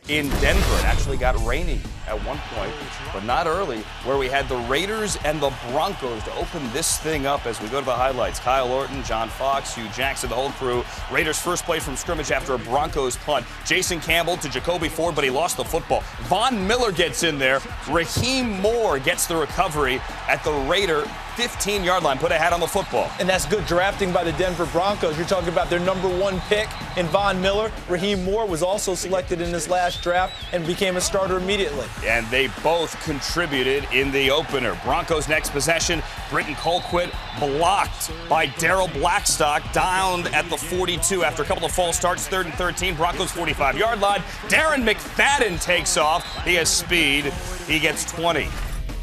in Denver. It actually got rainy at one point, but not early, where we had the Raiders and the Broncos to open this thing up as we go to the highlights. Kyle Orton, John Fox, Hugh Jackson, the whole crew. Raiders first play from scrimmage after a Broncos punt. Jason Campbell to Jacoby Ford, but he lost the football. Von Miller gets in there. Raheem Moore gets the recovery at the Raider 15-yard line. Put a hat on the football. And that's good drafting by the Denver Broncos. You're talking about their #1 pick in Von Miller. Raheem Moore was also selected in this last draft and became a starter immediately. And they both contributed in the opener. Broncos next possession. Britton Colquitt blocked by Darrell Blackstock, down at the 42 after a couple of false starts. 3rd and 13. Broncos 45-yard line. Darren McFadden takes off. He has speed. He gets 20.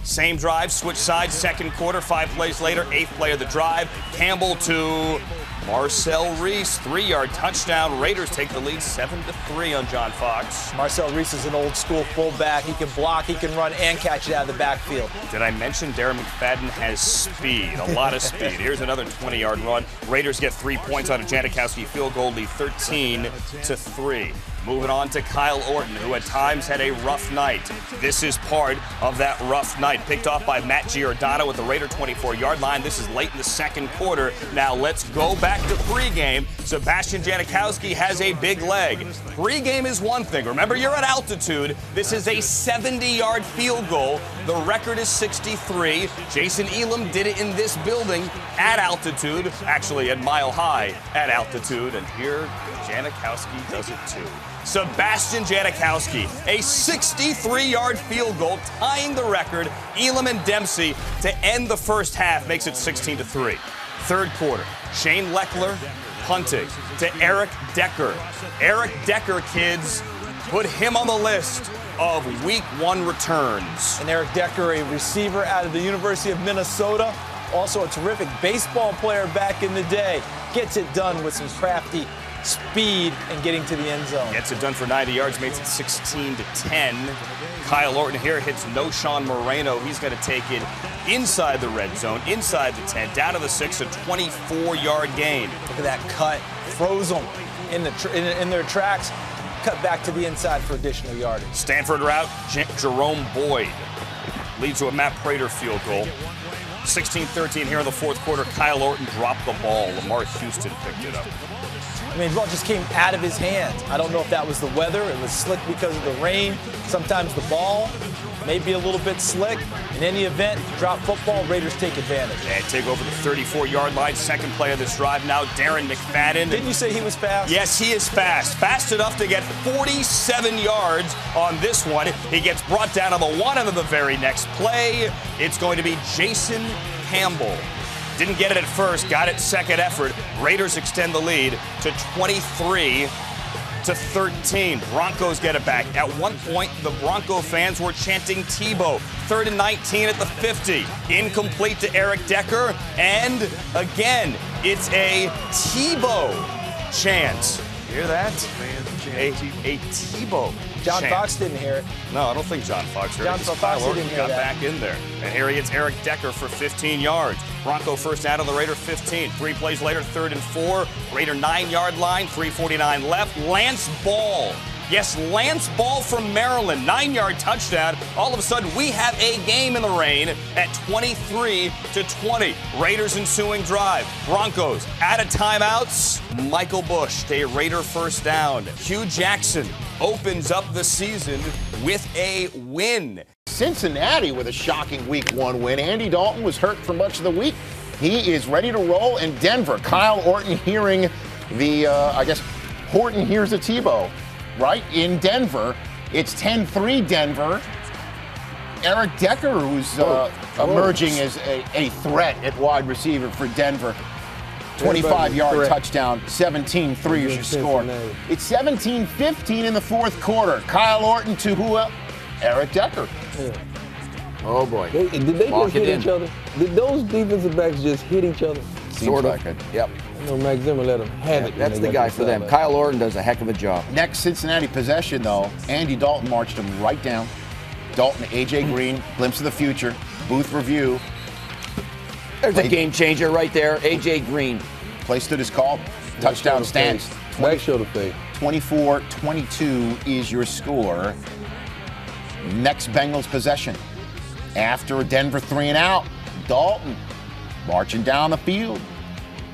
Same drive, switch sides, second quarter, 5 plays later, 8th play of the drive. Campbell to Marcel Reese, 3-yard touchdown. Raiders take the lead 7-3 on John Fox. Marcel Reese is an old school fullback. He can block, he can run, and catch it out of the backfield. Did I mention Darren McFadden has speed, a lot of speed. Here's another 20-yard run. Raiders get 3 points on a Janikowski field goal, lead 13-3. Moving on to Kyle Orton, who at times had a rough night. This is part of that rough night. Picked off by Matt Giordano at the Raider 24-yard line. This is late in the second quarter. Now let's go back to pregame. Sebastian Janikowski has a big leg. Pregame is one thing. Remember, you're at altitude. This is a 70-yard field goal. The record is 63. Jason Elam did it in this building at altitude, actually at Mile High at altitude. And here, Janikowski does it too. Sebastian Janikowski, a 63-yard field goal, tying the record. Elam and Dempsey to end the first half makes it 16-3. Third quarter, Shane Leckler punting to Eric Decker. Eric Decker, kids, put him on the list of Week 1 returns. And Eric Decker, a receiver out of the University of Minnesota, also a terrific baseball player back in the day, gets it done with some crafty speed and getting to the end zone. Gets it done for 90 yards, makes it 16-10. Kyle Orton here hits Noshawn Moreno. He's going to take it inside the red zone, inside the 10, down to the 6, a 24-yard gain. Look at that cut. Froze them in their tracks. Cut back to the inside for additional yardage. Stanford route, Jerome Boyd leads to a Matt Prater field goal. 16-13 here in the fourth quarter. Kyle Orton dropped the ball. Lamar Houston picked it up. I mean, the ball just came out of his hands. I don't know if that was the weather. It was slick because of the rain. Sometimes the ball may be a little bit slick. In any event, drop football, Raiders take advantage. And take over the 34-yard line. Second play of this drive now, Darren McFadden. Didn't you say he was fast? Yes, he is fast. Fast enough to get 47 yards on this one. He gets brought down on the 1, and then the very next play, it's going to be Jason Campbell. Didn't get it at first, got it second effort. Raiders extend the lead to 23-13. Broncos get it back. At one point, the Bronco fans were chanting TEBOW. 3rd and 19 at the 50. Incomplete to Eric Decker. And again, it's a TEBOW chant. Hear that? A TEBOW John chant. Fox didn't hear it. No, I don't think John Fox heard it. John Fox didn't hear got that. back in there. And here he gets Eric Decker for 15 yards. Bronco first out of the Raider 15. 3 plays later, 3rd and 4. Raider 9-yard line, 3:49 left. Lance Ball. Yes, Lance Ball from Maryland, 9-yard touchdown. All of a sudden, we have a game in the rain at 23-20. Raiders ensuing drive. Broncos out of timeouts. Michael Bush, a Raider first down. Hugh Jackson opens up the season with a win. Cincinnati with a shocking Week 1 win. Andy Dalton was hurt for much of the week. He is ready to roll in Denver. Kyle Orton hearing the, Horton hears a TEBOW. Right in Denver. It's 10-3 Denver. Eric Decker, who's emerging as a threat at wide receiver for Denver. 25-yard touchdown, 17-3 is your score. It's 17-15 in the fourth quarter. Kyle Orton to who else? Eric Decker. Yeah. Oh, boy. Did they just hit each other? Did those defensive backs just hit each other? Sort of. Yep. I know Max Zimmer let them have it. That's the guy for them. Kyle Orton does a heck of a job. Next Cincinnati possession, though, Andy Dalton marched him right down. Dalton, A.J. Green, glimpse of the future, booth review. There's a game changer right there, A.J. Green. Play stood as called. Touchdown stance. Back shoulder fade. 24-22 is your score. Next Bengals possession. After a Denver 3-and-out, Dalton marching down the field.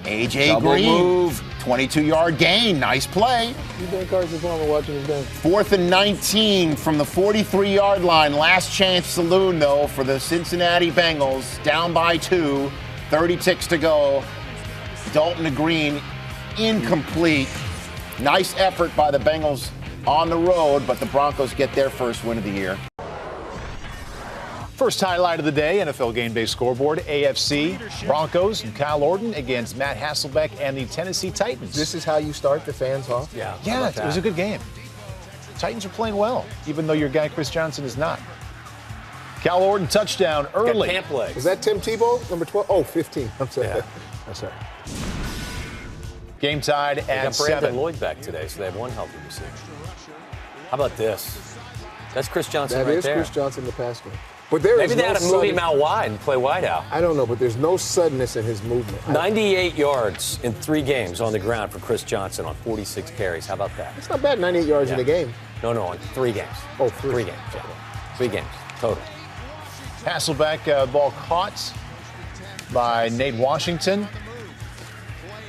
A.J. Double Green, move. 22-yard gain. Nice play. You think Carson Palmer watching this game? 4th and 19 from the 43-yard line. Last chance saloon, though, for the Cincinnati Bengals. Down by 2. 30 ticks to go. Dalton to Green, incomplete. Nice effort by the Bengals on the road, but the Broncos get their first win of the year. First highlight of the day, NFL Game Day scoreboard, AFC, Broncos and Kyle Orton against Matt Hasselbeck and the Tennessee Titans. This is how you start the fans off? Yeah, it was a good game. Titans are playing well, even though your guy Chris Johnson is not. Kyle Orton touchdown early. Camp legs. Was that Tim Tebow, number 12? Oh, 15. I'm sorry. Yeah. I'm sorry. Game tied They at got Brandon 7. Lloyd back today, so they have one healthy receiver. How about this? That's Chris Johnson That right is there. Chris Johnson, the pass game. But there Maybe is they no had to move him sudden- out wide and play wide out. I don't know, but there's no suddenness in his movement. 98 yards in 3 games on the ground for Chris Johnson on 46 carries. How about that? It's not bad, 98 yards in a game. No, on 3 games. Oh, 3. 3 games, yeah. 3 games total. Hasselbeck, ball caught by Nate Washington.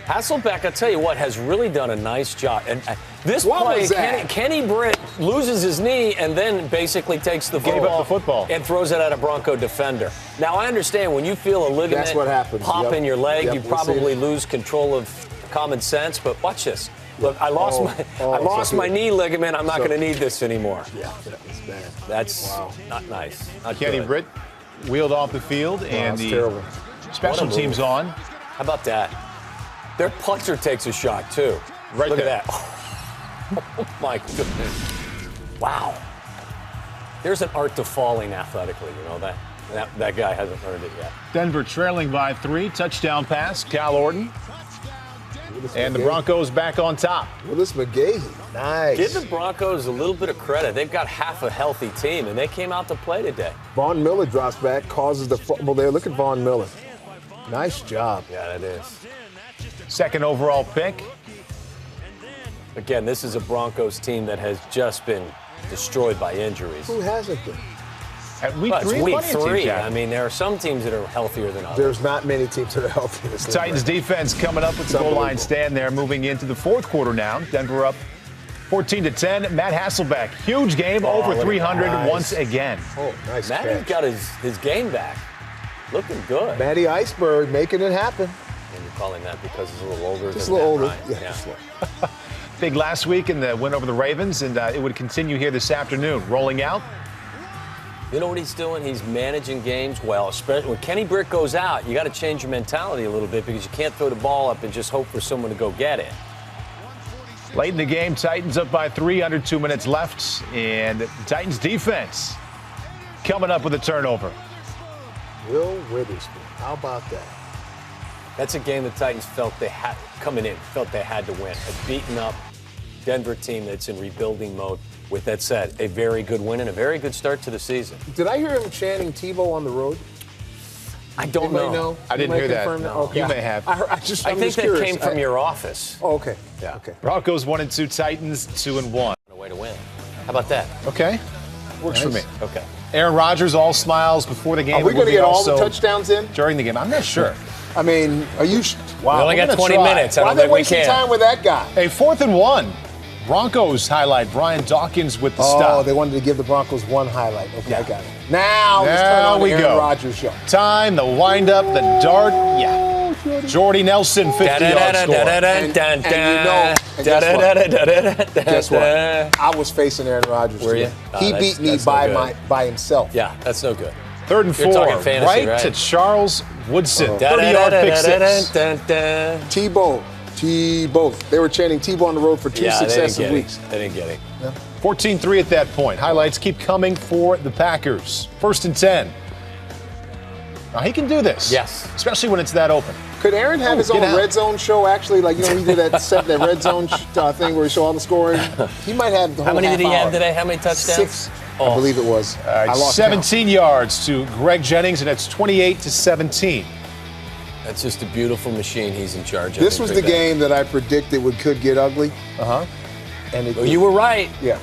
Hasselbeck, I tell you what, has really done a nice job. And this What play, was that? Kenny Britt loses his knee and then basically takes the Gave up the football. and throws it at a Bronco defender. Now, I understand when you feel a ligament That's what happens. pop Yep. in your leg, Yep, you we'll probably see. lose control of common sense. But watch this. Look, I lost so my good. knee ligament. I'm not So- going to need this anymore. Yeah, that was bad. That's Wow. not nice. Not Kenny good. Britt wheeled off the field, and that's the terrible. special What a teams move. on. How about that? Their punter takes a shot, too. Right Look there. at that. Oh, my goodness. Wow. There's an art to falling athletically, you know that? That guy hasn't learned it yet. Denver trailing by 3. Touchdown pass, Kyle Orton. And the Broncos back on top. Willis McGahee. Nice. Give the Broncos a little bit of credit. They've got half a healthy team, and they came out to play today. Von Miller drops back, causes the fumble there. Look at Von Miller. Nice job. Yeah, that is. Second overall pick. Again, this is a Broncos team that has just been destroyed by injuries. Who hasn't been? At week Well, it's 3, week plenty of teams 3. have. I mean, there are some teams that are healthier than others. There's not many teams that are healthy in this league. Titans defense coming up with the goal line stand there, moving into the fourth quarter now. Denver up 14-10. Matt Hasselbeck, huge game, Oh, over look at 300 that. once again. Oh, nice Matty's catch. got his game back. Looking good. Matty Iceberg making it happen. And you're calling that because he's a little older Just a than little Matt older. Ryan. Yeah, just a little. Big last week in the win over the Ravens, and it would continue here this afternoon. Rolling out. You know what he's doing? He's managing games well. Especially when Kenny Britt goes out, you got to change your mentality a little bit because you can't throw the ball up and just hope for someone to go get it. Late in the game, Titans up by 3, under 2 minutes left, and Titans defense coming up with a turnover. Will Witherspoon. How about that? That's a game the Titans felt they had coming in, felt they had to win. A beaten up Denver team that's in rebuilding mode. With that said, a very good win and a very good start to the season. Did I hear him chanting TEBOW on the road? I don't Anybody know. I didn't Anybody hear that. confirm No. Okay. You may have. I'm I just think that curious. came from your office. Oh, okay. Yeah. Okay. Broncos 1-2, Titans 2-1. A way to win. How about that? Okay, works for me. Okay. Aaron Rodgers all smiles before the game. Are we going to get all the Also touchdowns in? during the game? I'm not sure. I mean, are you? Wow, We only we're got gonna 20 try. minutes. I Why don't are they think we wasting can. time with that guy? A 4th-and-1. Broncos highlight. Brian Dawkins with the Oh, stop. they wanted to give the Broncos one highlight. Okay, I got it. Now let's turn Now on we the Aaron go. Rodgers show. Time, the wind-up, the dart. Yeah. Jordy Nelson, 50-yard score. And you know, and guess what? I was facing Aaron Rodgers. Were you? today. Oh, He that's- beat me that's no good. by himself. Yeah, that's no good. 3rd and You're 4. talking fantasy, right? to Charles Woodson. 30-yard pick six. TEBOW. They were chanting TEBOW on the road for 2 Yeah, successive weeks. They didn't get it. 14-3 at that point. Highlights keep coming for the Packers. 1st and 10. Now, he can do this. Yes. Especially when it's that open. Could Aaron have his own get out. red zone show? Actually, like he did that red zone thing where he showed all the scoring. He might have the whole How many did he half have hour. today? How many touchdowns? 6, I believe it was. I lost 17 count. yards to Greg Jennings, and that's 28-17. That's just a beautiful machine he's in charge of. This was the game that I predicted could get ugly. And Well, you were right. Yeah.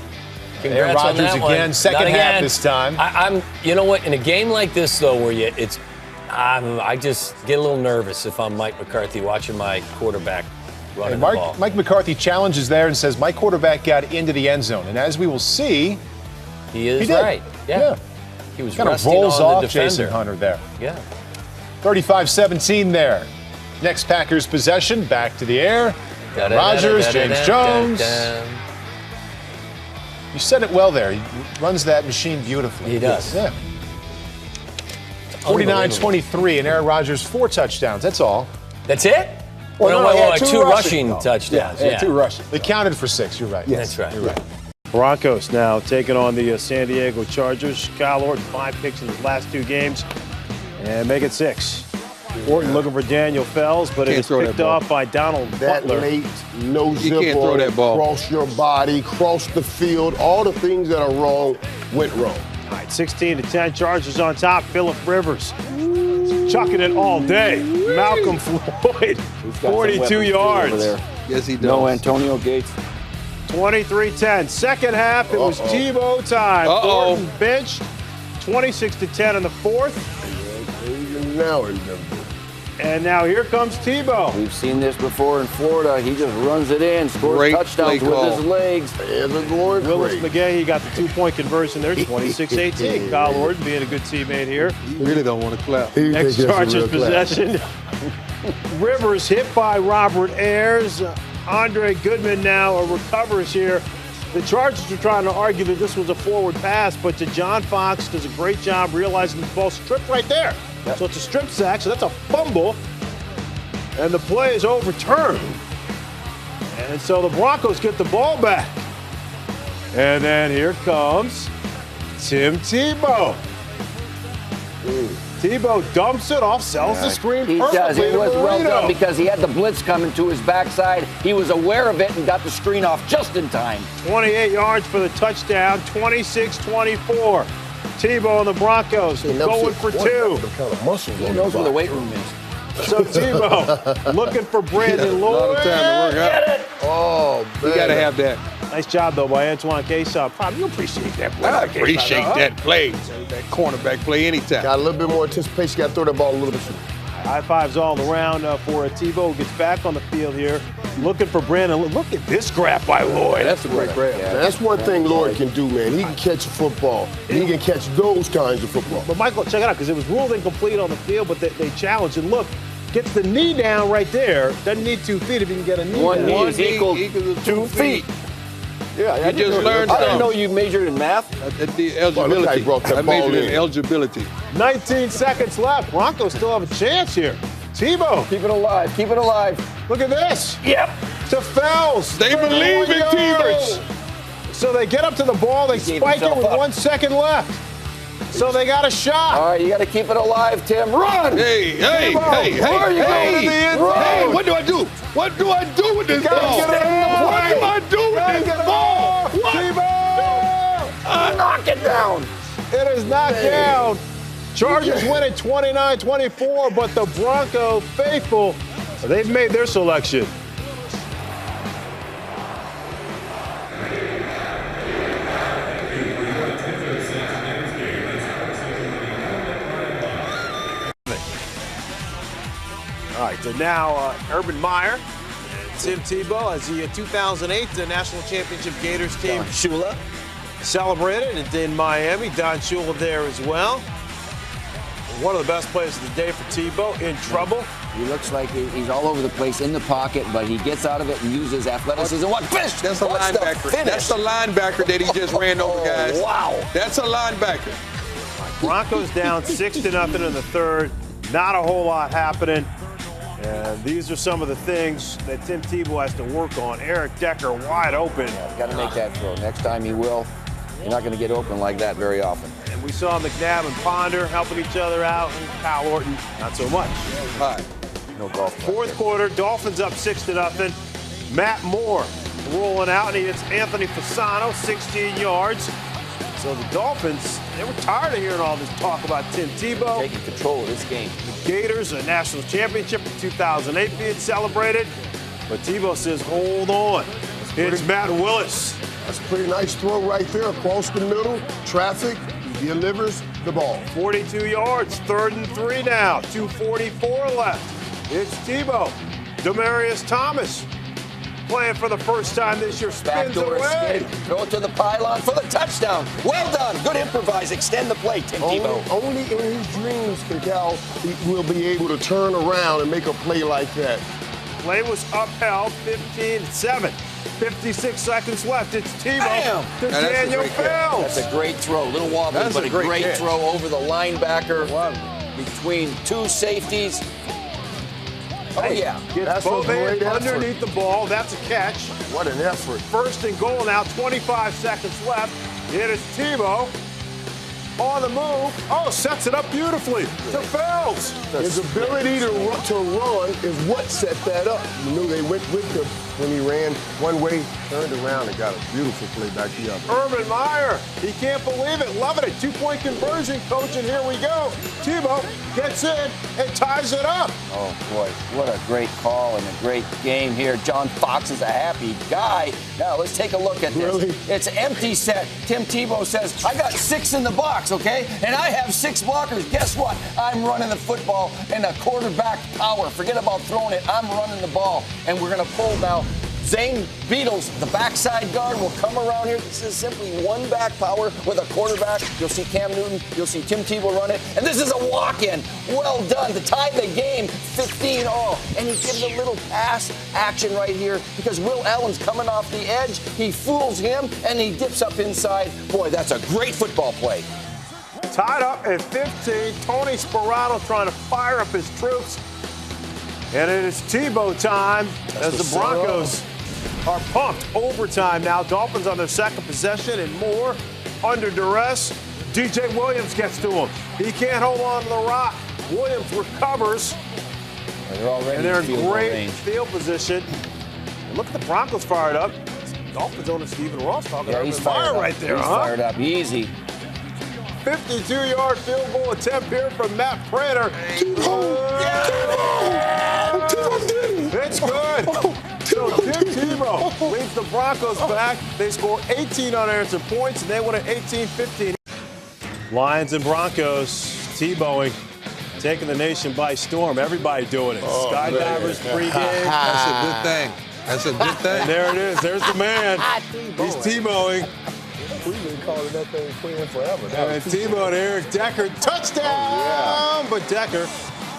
Aaron Congrats on Rodgers that one. again, second Not half again. this time. I'm. You know what? In a game like this, though, where I just get a little nervous if I'm Mike McCarthy watching my quarterback running And the ball. Mike McCarthy challenges there and says, my quarterback got into the end zone. And as we will see, He is he did. right. Yeah. He was Kind of resting rolls on the off defender. Jason Hunter there. Yeah. 35-17 there. Next Packers possession, back to the air. Rodgers, James Jones. You said it well there. He runs that machine beautifully. He does. Yeah. 49-23, and Aaron Rodgers 4 touchdowns. That's all. That's it? Well, no, he had two rushing touchdowns. Yeah, 2 rushing. They counted for 6. You're right. That's right. You're right. Broncos now taking on the San Diego Chargers. Kyle Orton, 5 picks in his last 2 games, and make it 6. Orton looking for Daniel Fells, but it is picked off by Donald That Butler. late, no You zip can't throw that ball. cross your body, cross the field. All the things that are wrong went wrong. All right, 16-10, Chargers on top. Phillip Rivers chucking it all day. Malcolm Floyd, 42 yards. Yes, he does. No Antonio Gates. 23-10. Second half, it was TEBOW time. Orton benched, 26-10 in the 4th. Even now, he's never good. And now here comes TEBOW. We've seen this before in Florida. He just runs it in, scores Great touchdowns play with call. his legs. There's a glory Willis parade. McGahee got the 2-point conversion there, 26-18. Kyle Orton being a good teammate here. You really don't want to clap. He Next think that's a Chargers real class. possession. Rivers hit by Robert Ayers. Andre Goodman now recovers here. The Chargers are trying to argue that this was a forward pass, but to John Fox does a great job realizing the ball stripped right there. Yep. So it's a strip sack, so that's a fumble. And the play is overturned. And so the Broncos get the ball back. And then here comes Tim Tebow. Tebow dumps it off, sells the screen He perfectly does. It to was well Marino. done because he had the blitz coming to his backside. He was aware of it and got the screen off just in time. 28 yards for the touchdown, 26-24. Tebow and the Broncos going for 2. He knows where the weight room is. So Tebow looking for Brandon A lot Lloyd. of time to work out. Oh, man. You got to have that. Nice job, though, by Antoine Kesop. Bob, you appreciate that play. I appreciate that play. That cornerback play anytime. Got a little bit more anticipation. Got to throw that ball a little bit sooner. High fives all around for Tebow, who gets back on the field here, looking for Brandon. Look at this grab by Lloyd. That's a great grab. Now, that's one thing Lloyd can do, man. He can catch a football. He can catch those kinds of football. But Michael, check it out, because it was ruled incomplete on the field, but they challenged. And look, gets the knee down right there. Doesn't need 2 feet if he can get a knee One down. knee is equal to 2 feet. Yeah, You just learned I didn't something. know you majored in math. The Well, look how he eligibility. brought that I majored ball in in. eligibility. 19 seconds left. Broncos still have a chance here. Tebow, Keep it alive. Keep it alive. look at this. Yep. To Fells. They 31 believe in yards. So they get up to the ball. They He gave spike it himself with up. 1 second left. So they got a shot. All right, you got to keep it alive, Tim. Run! Hey, Where are you going to the end zone? Hey, what do I do? What do I do with this Gotta ball? get it in the What play. do I do with Gotta this get it ball? off. What? Tebow! Knock it down. It is knocked down. Chargers win at 29-24, but the Bronco faithful, they've made their selection. All right, so now Urban Meyer and Tim Tebow as the 2008 National Championship Gators team. Shula celebrated and in Miami. Don Shula there as well. One of the best plays of the day for Tebow, in trouble. He looks like he's all over the place in the pocket, but he gets out of it and uses athleticism. What fish? That's a What's the linebacker. finish? That's a linebacker that he just ran over, guys. Wow. That's a linebacker. Broncos down 6-0 in the third. Not a whole lot happening. And these are some of the things that Tim Tebow has to work on. Eric Decker wide open. Got to make that throw. Next time he will. You're not going to get open like that very often. And we saw McNabb and Ponder helping each other out, and Kyle Orton not so much. All right. No golf. Fourth quarter, Dolphins up 6-0. Matt Moore rolling out, and he hits Anthony Fasano, 16 yards. So the Dolphins, they were tired of hearing all this talk about Tim Tebow. Taking control of this game. The Gators, a national championship in 2008 being celebrated. But Tebow says, hold on. It's Matt Willis. That's a pretty nice throw right there across the middle. Traffic. He delivers the ball. 42 yards, 3rd and 3 now. 2:44 left. It's TEBOW. Demarius Thomas playing for the first time this year. Spins Backdoor away. escape. Throw it to the pylon for the touchdown. Well done. Good improvise. Extend the play, Tim TEBOW. Only in his dreams can Cal will be able to turn around and make a play like that. Play was upheld, 15-7. 56 seconds left. It's TEBOW Bam! to Now, that's a Daniel great catch. Fells. That's a great throw. A little wobbly, That's but a a great great catch. throw over the linebacker between two safeties. Oh, yeah. Gets That's a both hands great effort. underneath the ball. That's a catch. What an effort. 1st and goal now, 25 seconds left. It is TEBOW on the move. Oh, sets it up beautifully to Fells. His ability to run is what set that up. You knew they went with him when he ran one way, turned around, and got a beautiful play back the other. Urban Meyer, he can't believe it. Loving it. 2-point conversion, coach, and here we go. TEBOW gets in and ties it up. Oh, boy. What a great call and a great game here. John Fox is a happy guy. Now, let's take a look at this. Really? It's empty set. Tim TEBOW says, I got 6 in the box, okay? And I have 6 blockers. Guess what? I'm running the football and a quarterback power. Forget about throwing it. I'm running the ball. And we're going to pull now. Zane Beatles, the backside guard, will come around here. This is simply one back power with a quarterback. You'll see Cam Newton. You'll see Tim TEBOW run it. And this is a walk-in. Well done to tie the game 15-all. And he gives a little pass action right here because Will Allen's coming off the edge. He fools him, and he dips up inside. Boy, that's a great football play. Tied up at 15. Tony Sperano trying to fire up his troops. And it is TEBOW time as the Broncos are pumped. Overtime now. Dolphins on their second possession and more. Under duress. DJ Williams gets to him. He can't hold on to the rock. Williams recovers. And they're in great field position. And look at the Broncos fired up. Dolphins owner Stephen Ross talking about he's fired up right there, He's huh? fired up. Easy. 52-yard field goal attempt here from Matt Prater. It's good. So Tim TEBOW leads the Broncos back. They score 18 unanswered points, and they win at 18-15. Lions and Broncos, TEBOWing, taking the nation by storm. Everybody doing it. Skydivers pregame. That's a good thing. That's a good thing. And there it is. There's the man. He's TEBOWing. We've been calling that thing playing forever. And TEBOW and Eric Decker, touchdown! But Decker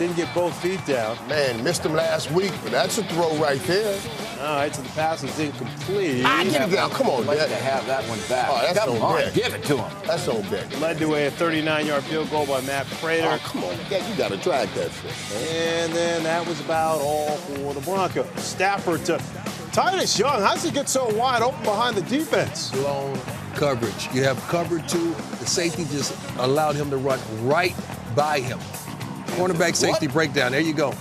didn't get both feet down. Man, missed him last week, but that's a throw right there. All right, so the pass is incomplete. Get it down. Come on, I'd like Deck. to have that one back. Oh, that's Come on on, Deck. give it to him. That's on Deck. Led to a 39-yard field goal by Matt Prater. Oh, come on, Deck. You got to drag that shit, man. And then that was about all for the Broncos. Stafford to Titus Young. How does he get so wide open behind the defense? Blown coverage. You have cover 2. The safety just allowed him to run right by him. Cornerback safety breakdown. There you go.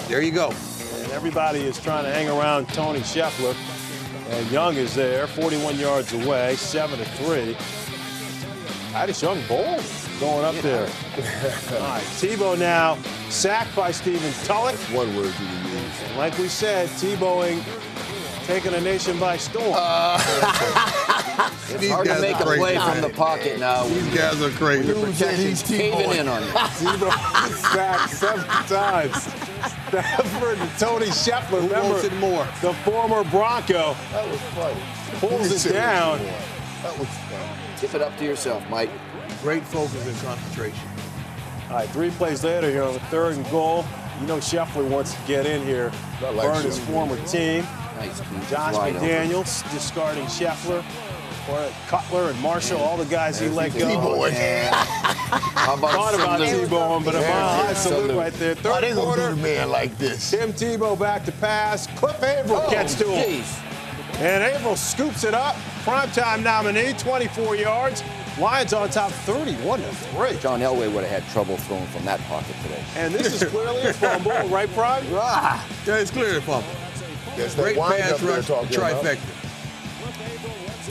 There you go. And everybody is trying to hang around Tony Scheffler. And Young is there, 41 yards away, 7-3. Titus Young bold going up there. All right, TEBOW now sacked by Stephen Tulloch. One word you would use. And like we said, TEBOWing, taking a nation by storm. It's hard to make a play from the pocket now. These guys are crazy. Protection's caving in on you. TEBOW sacked 7 times. Stafford and Tony Scheffler, Who remember wants it more? the former Bronco, That was funny. pulls it down. That was funny. Tip it up to yourself, Mike. Great focus and concentration. All right, 3 plays later here on the 3rd and goal. You know Scheffler wants to get in here, I like burn his Scheffler. former team. Nice. Josh Wide open. McDaniels discarding Scheffler. Cutler and Marshall, all the guys he let go. T-Boy. How about Thought about salute? TEBOW, but a mile high salute right there. Why they Third gonna do quarter, the man like this? Tim TEBOW back to pass. Cliff Averill gets to him. Jeez. And Averill scoops it up. Primetime nominee, 24 yards. Lions on top 31-3. John Elway would have had trouble throwing from that pocket today. And this is clearly a fumble, right, Prime? Yeah, it's clearly a fumble. That's that Great wind pass up there rush, talking about. trifecta.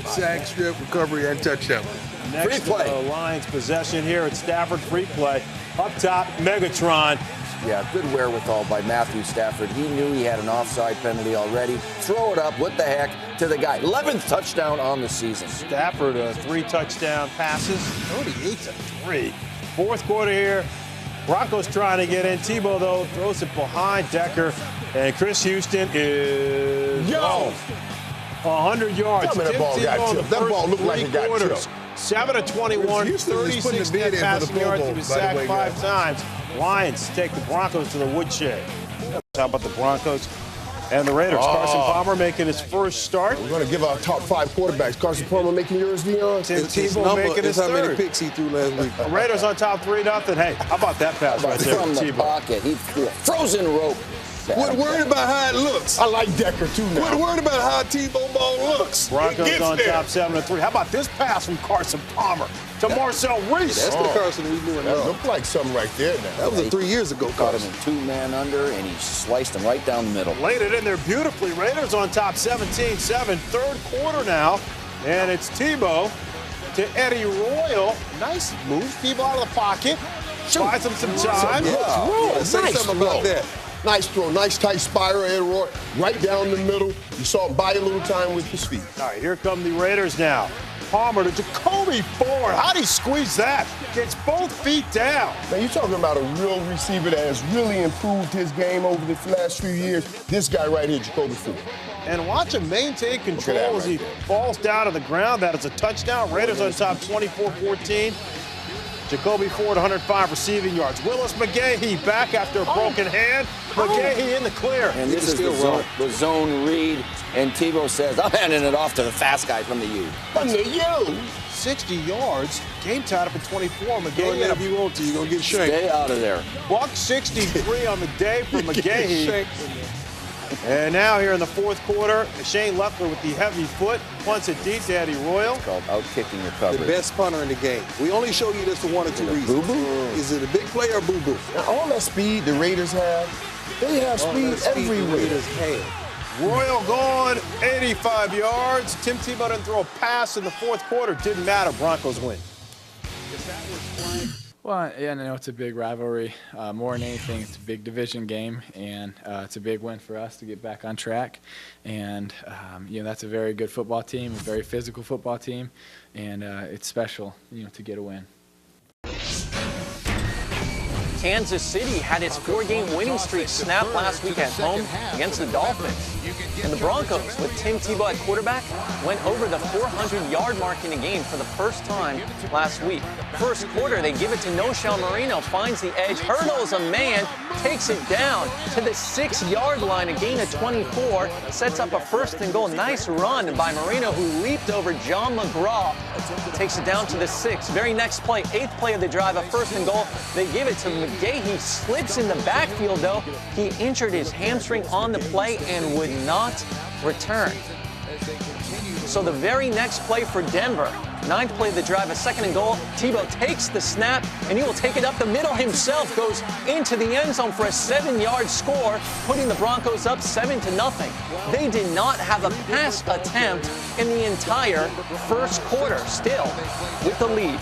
Sack, strip, recovery, and touchdown. Next Free play. to the Lions possession here at Stafford, free play. Up top, Megatron Yeah, good wherewithal by Matthew Stafford. He knew he had an offside penalty already. Throw it up, what the heck, to the guy. 11th touchdown on the season. Stafford, 3 touchdown passes, 38-3. Fourth quarter here. Broncos trying to get in. TEBOW, though, throws it behind Decker. And Chris Houston is 100 yards. Tell me that ball got tipped. That ball looked like it got tipped. 7-21, 36 net passing yards. He was sacked 5 times. Lions take the Broncos to the woodshed. How about the Broncos and the Raiders? Carson Palmer making his first start. We're going to give our top 5 quarterbacks. Carson Palmer making yours, Dion. TEBOW making his how third. many picks he threw last week. The Raiders on top 3-0. Hey, how about that pass right there From from the TEBOW? pocket, he threw a frozen rope. Quit worried about how it looks. I like Decker, too, now. Quit worried about how TEBOW ball looks. Broncos on top 7-3. How about this pass from Carson Palmer to Marcel Reese? That's the Carson we knew. That looked like something right there now. That was 3 years ago, Caught him Carson. in 2-man under, and he sliced him right down the middle. Laid it in there beautifully. Raiders on top 17-7. Third quarter now. And it's TEBOW to Eddie Royal. Nice move. TEBOW out of the pocket. Buys him some time. Say Nice something throw. about that. Nice throw. Nice tight spiral, Ed Roy. Right down the middle. You saw him buy a little time with his feet. All right, here come the Raiders now. Palmer to Jacoby Ford. How'd he squeeze that? Gets both feet down. Now, you're talking about a real receiver that has really improved his game over the last few years. This guy right here, Jacoby Ford. And watch him maintain control that as right he there. falls down to the ground. That is a touchdown. Raiders on top 24-14. Jacoby Ford, 105 receiving yards. Willis McGahee back after a broken hand. McGahee in the clear. And this is the zone read. And TEBOW says, I'm handing it off to the fast guy from the U. From the U. 60 yards. Game tied up at 24. Go McGahee ahead if you want to. You're going to get shanked. Stay out of there. Buck 63 on the day for McGahee. And now here in the fourth quarter, Shane Leffler with the heavy foot punts it deep to Eddie Royal. Called out-kicking your The coverage. best punter in the game. We only show you this for 1 or 2 reasons. Boo-boo? Is it a big play or boo-boo? Now, all that speed the Raiders have, they have speed everywhere. Royal gone 85 yards. Tim Tebow didn't throw a pass in the fourth quarter. Didn't matter. Broncos win. Well, yeah, I know it's a big rivalry. More than anything, it's a big division game, and it's a big win for us to get back on track. And that's a very good football team, a very physical football team, and it's special, to get a win. Kansas City had its 4-game winning streak snapped last week at home against the Dolphins. And the Broncos, with Tim Tebow at quarterback, went over the 400-yard mark in a game for the first time last week. First quarter, they give it to Noshawn Marino, finds the edge, hurdles a man, takes it down to the 6-yard line, a gain of 24, sets up a 1st and goal. Nice run by Marino, who leaped over John McGraw, takes it down to the 6. Very next play, 8th play of the drive, a 1st and goal. They give it to McGahee, slips in the backfield though. He injured his hamstring on the play and would not return. So the very next play for Denver, 9th play of the drive, a 2nd and goal. TEBOW takes the snap, and he will take it up the middle himself, goes into the end zone for a 7-yard score, putting the Broncos up 7-0. They did not have a pass attempt in the entire first quarter, still with the lead.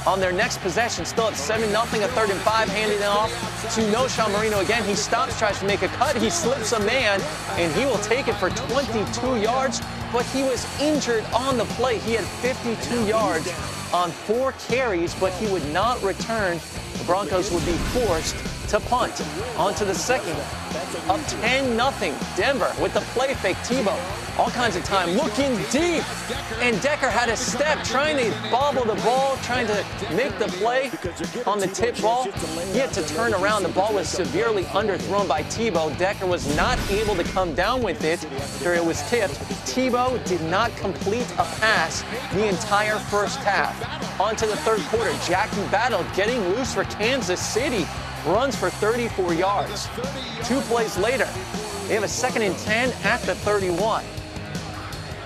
On their next possession, still at 7-0, a 3rd and 5, handing it off to Noshawn Marino again. He stops, tries to make a cut. He slips a man, and he will take it for 22 yards, but he was injured on the play. He had 52 yards on 4 carries, but he would not return. The Broncos would be forced to punt. On to the second, up 10-0. Denver with the play fake. TEBOW, all kinds of time, looking deep. And Decker had a step, trying to bobble the ball, trying to make the play on the tip ball. He had to turn around. The ball was severely underthrown by TEBOW. Decker was not able to come down with it after it was tipped. TEBOW did not complete a pass the entire first half. On to the third quarter. Jackie Battle getting loose for Kansas City. Runs for 34 yards. 2 plays later, they have a 2nd and 10 at the 31.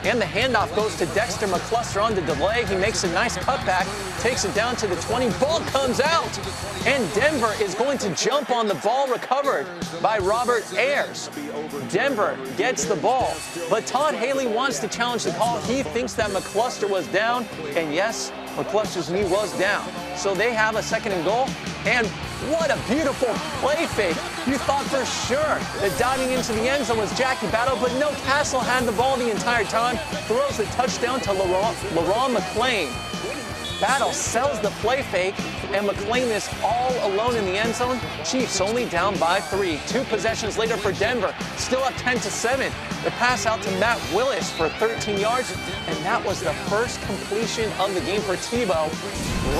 And the handoff goes to Dexter McCluster on the delay. He makes a nice cutback, takes it down to the 20. Ball comes out, and Denver is going to jump on the ball, recovered by Robert Ayers. Denver gets the ball, but Todd Haley wants to challenge the call. He thinks that McCluster was down, and yes, McCluster's knee was down. So they have a 2nd and goal. And what a beautiful play fake. You thought for sure that diving into the end zone was Jackie Battle, but no, Castle had the ball the entire time. Throws the touchdown to LaRon McClain. Battle sells the play fake, and McClain is all alone in the end zone. Chiefs only down by 3. 2 possessions later for Denver, still up 10-7. The pass out to Matt Willis for 13 yards, and that was the first completion of the game for TEBOW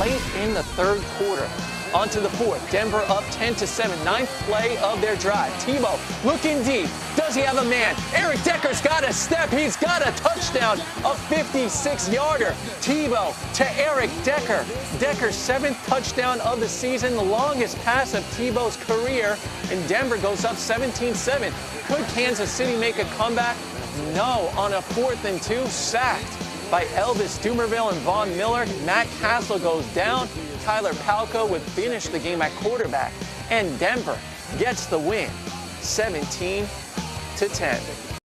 late in the 3rd quarter. On to the 4th, Denver up 10-7, 9th play of their drive. TEBOW looking deep. Does he have a man? Eric Decker's got a step. He's got a touchdown, a 56-yarder. TEBOW to Eric Decker. Decker's 7th touchdown of the season, the longest pass of TEBOW's career, and Denver goes up 17-7. Could Kansas City make a comeback? No, on a 4th and 2, sacked by Elvis Dumerville and Von Miller. Matt Castle goes down. Tyler Palco would finish the game at quarterback, and Denver gets the win, 17-10.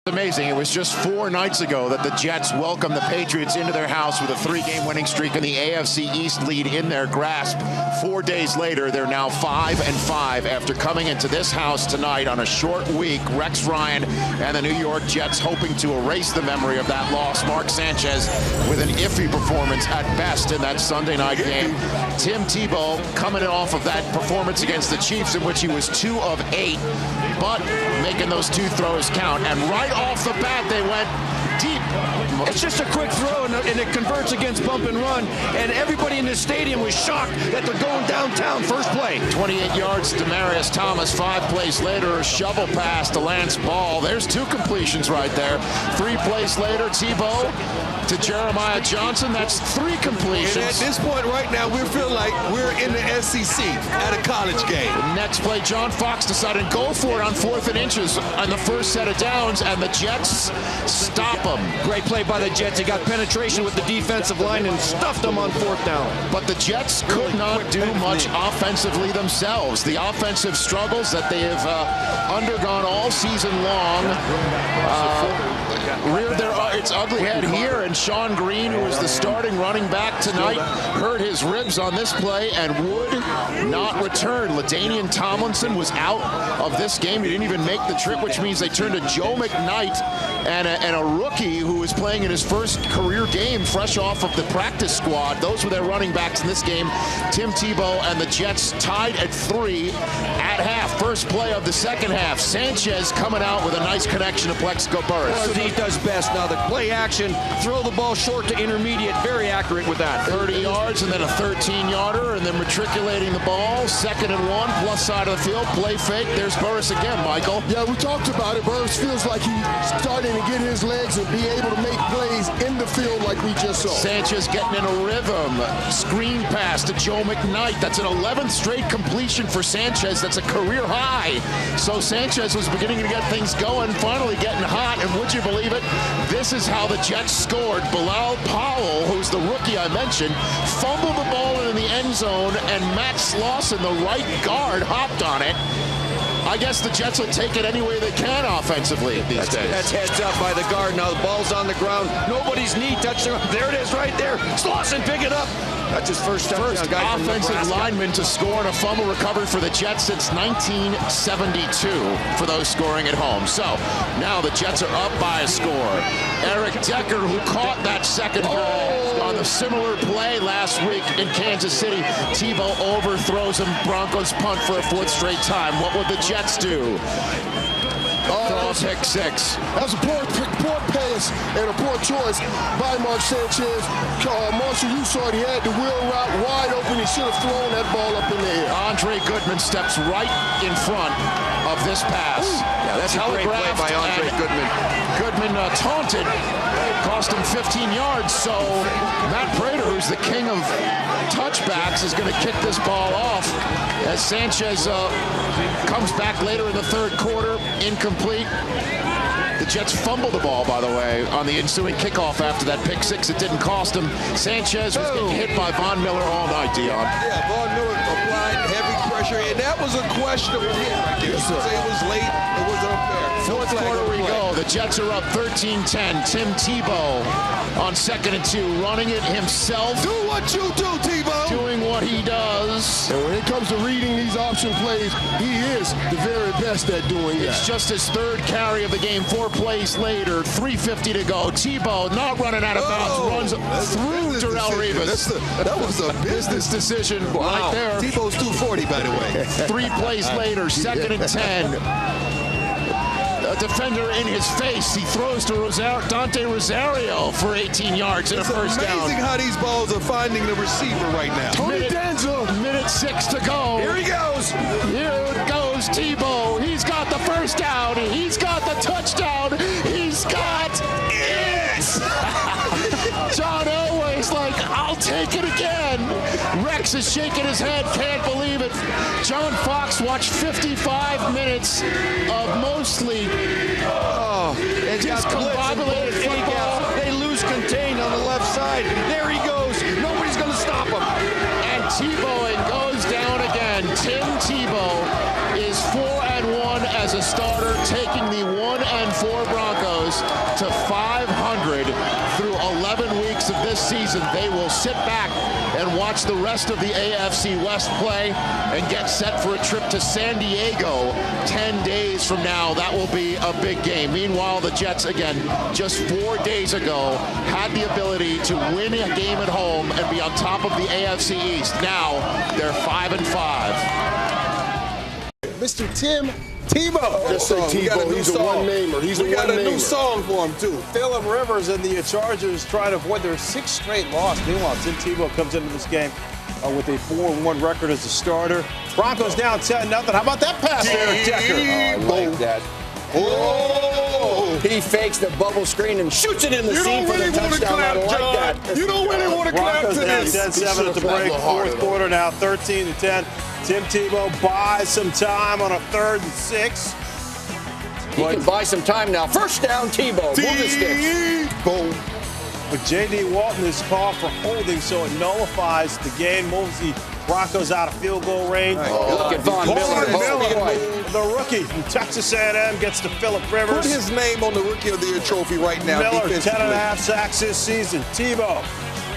Amazing. It was just 4 nights ago that the Jets welcomed the Patriots into their house with a 3-game winning streak and the AFC East lead in their grasp. 4 days later, they're now 5-5 after coming into this house tonight on a short week. Rex Ryan and the New York Jets hoping to erase the memory of that loss. Mark Sanchez with an iffy performance at best in that Sunday night game. Tim Tebow coming off of that performance against the Chiefs in which he was 2 of 8, but making those 2 throws count. And right off the bat, they went deep. It's just a quick throw, and it converts against bump and run, and everybody in the stadium was shocked that they're going downtown first play. 28 yards to Demarius Thomas. 5 plays later, a shovel pass to Lance Ball. There's 2 completions right there. 3 plays later, Tebow to Jeremiah Johnson. That's 3 completions. And at this point right now, we feel like we're in the SEC at a college game. Next play, John Fox decided to go for it on 4th and inches on the first set of downs, and the Jets stop them. Great play by the Jets. They got penetration with the defensive line and stuffed them on 4th down. But the Jets could not do much offensively themselves. The offensive struggles that they have undergone all season long reared its ugly head here, and Sean Green, who was the starting running back tonight, hurt his ribs on this play and would not return. LaDainian Tomlinson was out of this game. He didn't even make the trip, which means they turned to Joe McKnight and a rookie who was playing in his first career game fresh off of the practice squad. Those were their running backs in this game. Tim Tebow and the Jets tied at 3 at half. First play of the second half. Sanchez coming out with a nice connection to Plexico Burris. That's what he does best now. The play action, throw the ball short to intermediate, very accurate with that. 30 yards and then a 13-yarder, and then matriculating the ball. 2nd and 1, plus side of the field. Play fake. There's Burris again, Michael. Yeah, we talked about it. Burris feels like he's starting to get his legs and be able to make plays in the field like we just saw. Sanchez getting in a rhythm. Screen pass to Joe McKnight. That's an 11th straight completion for Sanchez. That's a career high. So Sanchez was beginning to get things going, finally getting hot, and would you believe it? This is how the Jets scored. Bilal Powell, who's the rookie I mentioned, fumbled the ball in the end zone, and Matt Slauson, the right guard, hopped on it. I guess the Jets will take it any way they can offensively these days. That's heads up by the guard. Now the ball's on the ground. Nobody's knee touched it. There it is right there. Slauson, pick it up. That's his first touchdown. First offensive lineman to score on a fumble recovery for the Jets since 1972 for those scoring at home. So now the Jets are up by a score. Eric Decker, who caught that 2nd ball on the similar play last week in Kansas City. Tebow overthrows him. Broncos punt for a 4th straight time. What would the Jets do? Pick 6. That's a poor pass and a poor choice by Mark Sanchez. Marshall, you saw it. He had the wheel route wide open. He should have thrown that ball up in the air. Andre Goodman steps right in front of this pass. Yeah, that's a great play by Andre Goodman. Goodman taunted, cost him 15 yards. So Matt Prater, who's the king of touchbacks, is going to kick this ball off as Sanchez comes back later in the 3rd quarter. Incomplete. The Jets fumbled the ball, by the way, on the ensuing kickoff after that pick 6. It didn't cost him. Sanchez was getting hit by Von Miller all night, Dion. Yeah, Von Miller applied heavy pressure pressure, and that was a questionable hit right there. You could say it was late, it was unfair. Fourth quarter we go. The Jets are up 13-10. Tim Tebow on 2nd and 2, running it himself. Do what you do, Tebow. Doing what he does. And when it comes to reading these option plays, he is the very best at doing that. It's just his 3rd carry of the game. 4 plays later, 3:50 to go. Tebow not running out of bounds, runs through Darrell Revis. That was a business decision right there. Tebow's 240, by the way. 3 plays later, 2nd and 10. A defender in his face. He throws to Dante Rosario for 18 yards and a first down. It's amazing how these balls are finding the receiver right now. Minute 6 to go. Here he goes. Here goes Tebow. He's got the first down. He's got the touchdown. He's got it. John Elway's like, I'll take it again. Rex is shaking his head, can't believe it. John Fox watched 55 minutes of mostly discombobulated football. They lose contained on the left side. There he goes. Nobody's going to stop him. And Tebowing goes down again. Tim Tebow is 4-1 as a starter, taking the 1-4 Broncos to 500 through 11 weeks of this season. They will sit back and watch the rest of the AFC West play and get set for a trip to San Diego 10 days from now. That will be a big game. Meanwhile, the Jets, again, just 4 days ago, had the ability to win a game at home and be on top of the AFC East. Now, they're 5-5. Mr. Tim Tebow. Just say Tebow. He's a one-namer. We got a new song for him, too. Phillip Rivers and the Chargers trying to avoid their 6th straight loss. Meanwhile, Tim Tebow comes into this game with a 4-1 record as a starter. Broncos down 10-0. How about that pass there, Decker? Oh, I like that. Oh! He fakes the bubble screen and shoots it in the seam for the touchdown. I like that. You don't really want to clap to Broncos this. down 10-7 at the break. 4th quarter now, 13-10. Tim Tebow buys some time on a 3rd and 6. He can buy some time now. First down, Tebow. Move the sticks. Boom. But J.D. Walton is called for holding, so it nullifies the game, moves the Broncos out of field goal range. Look at Von Miller. The rookie from Texas A&M gets to Phillip Rivers. Put his name on the Rookie of the Year trophy right now. Miller, 10.5 sacks this season. Tebow,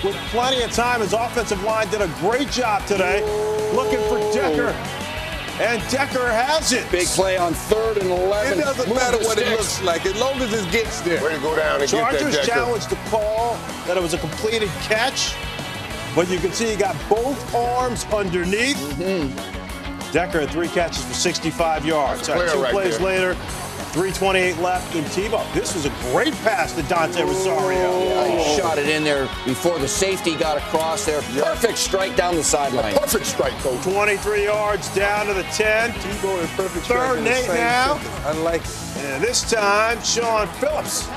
with plenty of time, his offensive line did a great job today. Looking for Decker. And Decker has it. Big play on 3rd and 11. It doesn't matter what it looks like, as long as it gets there. Way to go down and Chargers get that Decker. challenged the call that it was a completed catch, but you can see he got both arms underneath. Decker had 3 catches for 65 yards. 2 plays later, 3:28 left in Tebow. This was a great pass to Dante Rosario. He shot it in there before the safety got across there. Perfect strike down the sideline. Perfect strike, coach. 23 yards down to the 10. Tebow in perfect strike. 3rd and 8 now. I like it. And this time, Sean Phillips.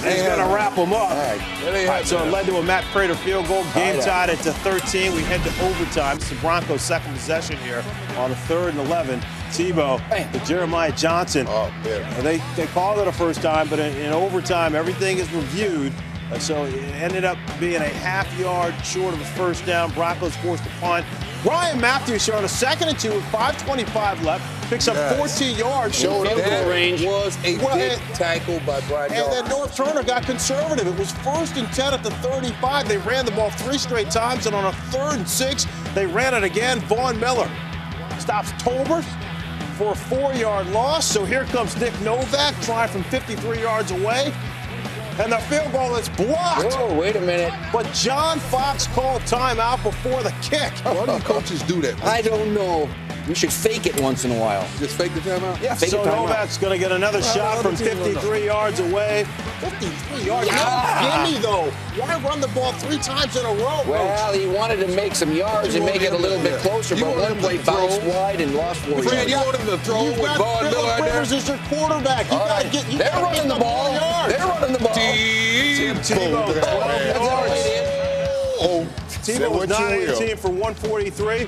He's going to wrap them up. All right, so it led to a Matt Prater field goal. Game tied at 13. We head to overtime. It's the Broncos' 2nd possession here on a 3rd and 11. Tebow to Jeremiah Johnson. And they called it a first time, but in overtime, everything is reviewed. So it ended up being a half-yard short of a first down. Broncos forced a punt. Ryan Matthews showed a 2nd and 2 with 5:25 left. Picks up 14 yards. Showed up That range. Was a big tackle by Brian And then North Turner got conservative. It was 1st and 10 at the 35. They ran the ball 3 straight times, and on a 3rd and 6, they ran it again. Von Miller stops Tolbert for a 4-yard loss. So here comes Nick Novak trying from 53 yards away. And the field goal is blocked. Whoa, wait a minute. But John Fox called timeout before the kick. Why do coaches do that? I don't know. You should fake it once in a while. Just fake the timeout? Yeah, fake So it timeout. Novak's going to get another shot from 53 yards away. 53 yards? No, gimme, though. Why run the ball 3 times in a row, Well, he wanted to make some yards and make it a little bit closer, but one play bounced wide and lost 4 yards. Fred, you want him to throw with Von Miller out there? Rivers is your quarterback. You got to get. They're running the ball. They're running the ball. Tebow, 12 yards. Tebow was 9-18 for 143.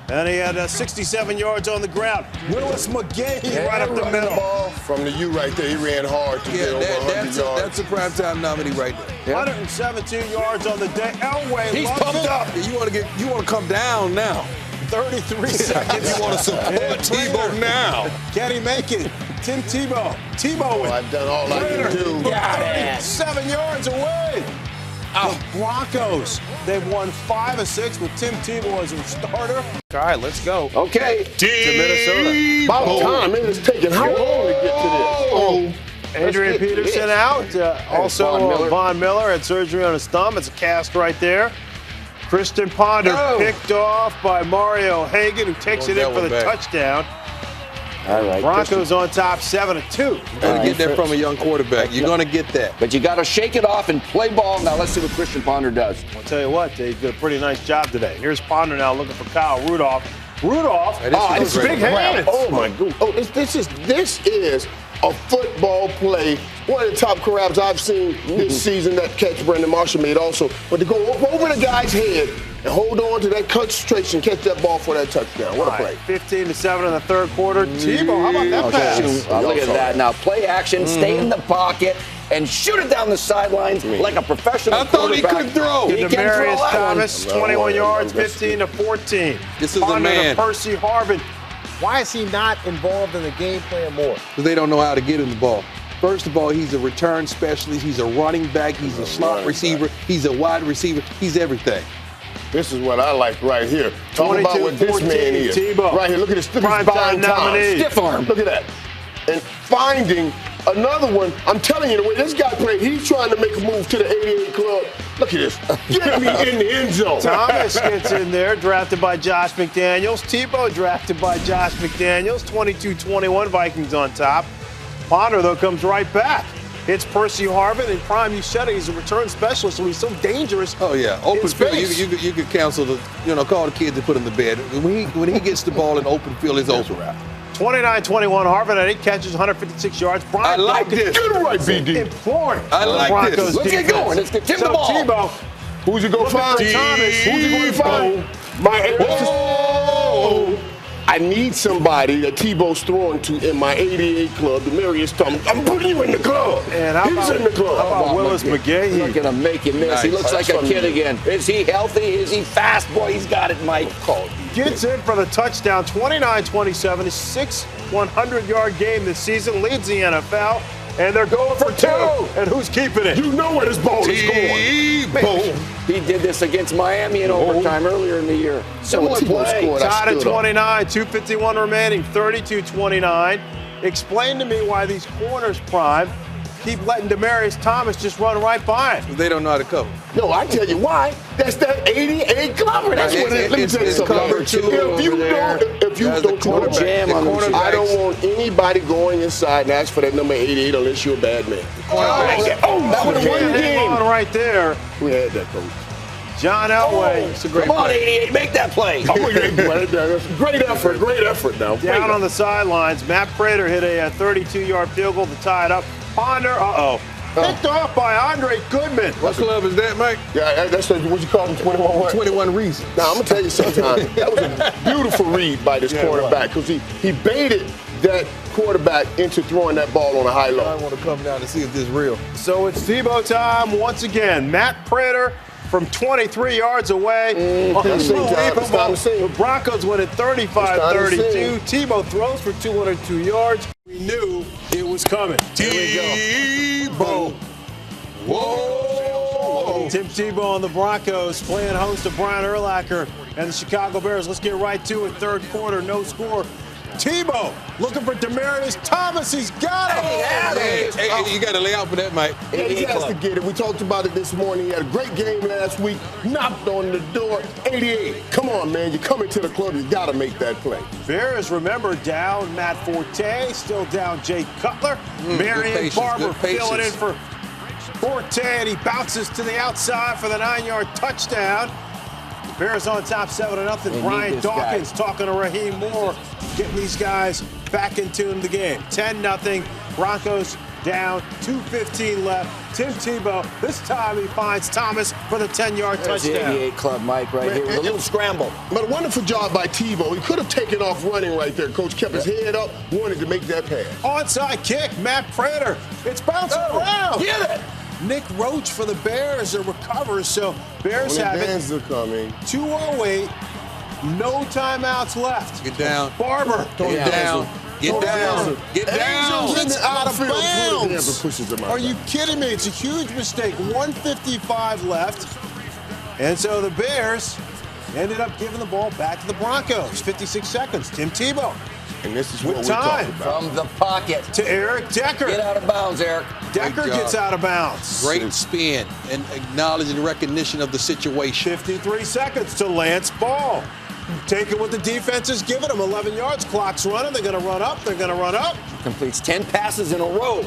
And he had 67 yards on the ground. Willis McGahee right up the middle. From the U right there, he ran hard to get over 100 yards. That's a primetime nominee right there. 117 yards on the day. Elway, He's pumped up. You want to come down now. 33 seconds. You want to support Tebow now? Can he make it? Tim Tebow. Tebow with I've done all I can do. Got it. 7 yards away. The Broncos, they've won 5 of 6 with Tim Tebow as a starter. All right, let's go. Okay. To Minnesota. About time. Man, it's taking how long to get to this? Adrian Peterson out. Also, Von Miller had surgery on his thumb. It's a cast right there. Christian Ponder picked off by Mario Hagan, who takes it in for the touchdown. All right. Broncos on top 7-2. You gotta get that from a young quarterback. You're gonna get that. But you gotta shake it off and play ball. Now let's see what Christian Ponder does. I'll tell you what, they did a pretty nice job today. Here's Ponder now looking for Kyle Rudolph. Rudolph, It's big hands. Oh my God! Oh, this is a football play. One of the top grabs I've seen this season. That catch Brandon Marshall made also, but to go over the guy's head and hold on to that concentration, catch that ball for that touchdown. What a play! 15-7 in the third quarter. Tebow, how about that pass? Look at that now. Play action, stay in the pocket, and shoot it down the sidelines like a professional quarterback. I thought he could throw. He can throw Demarius that Thomas, 21 yards, 15-14. This is a man. To Percy Harvin. Why is he not involved in the game plan more? Because they don't know how to get him the ball. First of all, he's a return specialist. He's a running back. He's a slot receiver. He's a wide receiver. He's everything. This is what I like right here. Talk about what this man is. Tebow. Right here, look at this. Prime time nominee. Stiff arm. Look at that. And finding another one. I'm telling you, the way this guy played, he's trying to make a move to the 88 club. Look at this. Get me in the end zone. Thomas gets in there, drafted by Josh McDaniels. Tebow drafted by Josh McDaniels. 22-21, Vikings on top. Ponder, though, comes right back. It's Percy Harvin, and Prime, you said it, he's a return specialist, so he's so dangerous. Oh yeah, open field. You could counsel call the kids and put him to bed. When he gets the ball in open field, it's over. 29-21, Harvin had 8 catches, 156 yards. I like this. Get it right, BD. Imploring. I like this. Let's get going. Let's get Tim the ball. Tebow. Who's he going to find? Thomas. Who's he going to find? I need somebody that Tebow's throwing to in my 88 club, Demarius Thomas. I'm putting you in the club. And He's in the club. How about Willis McGahee? He's not going to make you miss. He looks like a kid again. Is he healthy? Is he fast? Boy, he's got it, Mike. Gets in for the touchdown, 29-27. His 6th 100-yard game this season, leads the NFL, and they're going for 2. And who's keeping it? You know where this ball is going. He did this against Miami in overtime earlier in the year. Similar play. Tied at 29, 2:51 remaining, 32-29. Explain to me why these corners, Prime, keep letting Demarius Thomas just run right by him. They don't know how to cover. No, I tell you why. That's that 88 cover. That's what it is. Let me tell you something. Cover 2 If you don't jam on them. I don't want anybody going inside and ask for that number 88 unless you're a bad man. That would have won the game. Right there. We had that, coach. John Elway. It's a great Come on, 88, make that play. Great effort now. Down on the sidelines, Matt Prater hit a 32-yard field goal to tie it up. Ponder, picked off by Andre Goodman. What club is that, Mike? Yeah, that's what you call them, 21 what? 21 reasons. Now, I'm going to tell you something. That was a beautiful read by this quarterback because he baited that quarterback into throwing that ball on a high low. I want to come down and see if this is real. So it's Tebow time once again. Matt Prater from 23 yards away. The Broncos win at 35-32. Tebow throws for 202 yards. We knew it was coming. Tebow. Whoa! Tim Tebow on the Broncos playing host to Brian Urlacher and the Chicago Bears. Let's get right to it. Third quarter, no score. Tebow looking for Demarius Thomas. He's got it. Hey, you got to lay out for that, Mike. He has to get it. We talked about it this morning. He had a great game last week. Knocked on the door. 88. Come on, man. You're coming to the club. You got to make that play. Bears, remember, down Matt Forte. Still down Jay Cutler. Marion Barber filling in for Forte, and he bounces to the outside for the 9-yard touchdown. Bears on top 7-0. Brian Dawkins talking to Raheem Moore, getting these guys back in tune the game. 10-0. Broncos down, 2:15 left. Tim Tebow, this time he finds Thomas for the 10-yard touchdown. The 88 club, Mike, right here with a little scramble. But a wonderful job by Tebow. He could have taken off running right there. Coach kept his head up, wanted to make that pass. Onside kick, Matt Prater. It's bouncing around. Get it. Nick Roach for the Bears recovers, so Bears have it. 2:08. No timeouts left. Get down. Barber. Get down. Get down. Get down. Angel gets out of bounds. Pushes him out. Are you kidding me? It's a huge mistake. 1:55 left. And so the Bears ended up giving the ball back to the Broncos. 56 seconds. Tim Tebow. And this is with what we're time talking about. From the pocket. To Eric Decker. Get out of bounds, Eric. Decker gets out of bounds. Great spin and acknowledging recognition of the situation. 53 seconds to Lance Ball. Taking what the defense is giving them. 11 yards. Clock's running. They're going to run up. They're going to run up. Completes 10 passes in a row.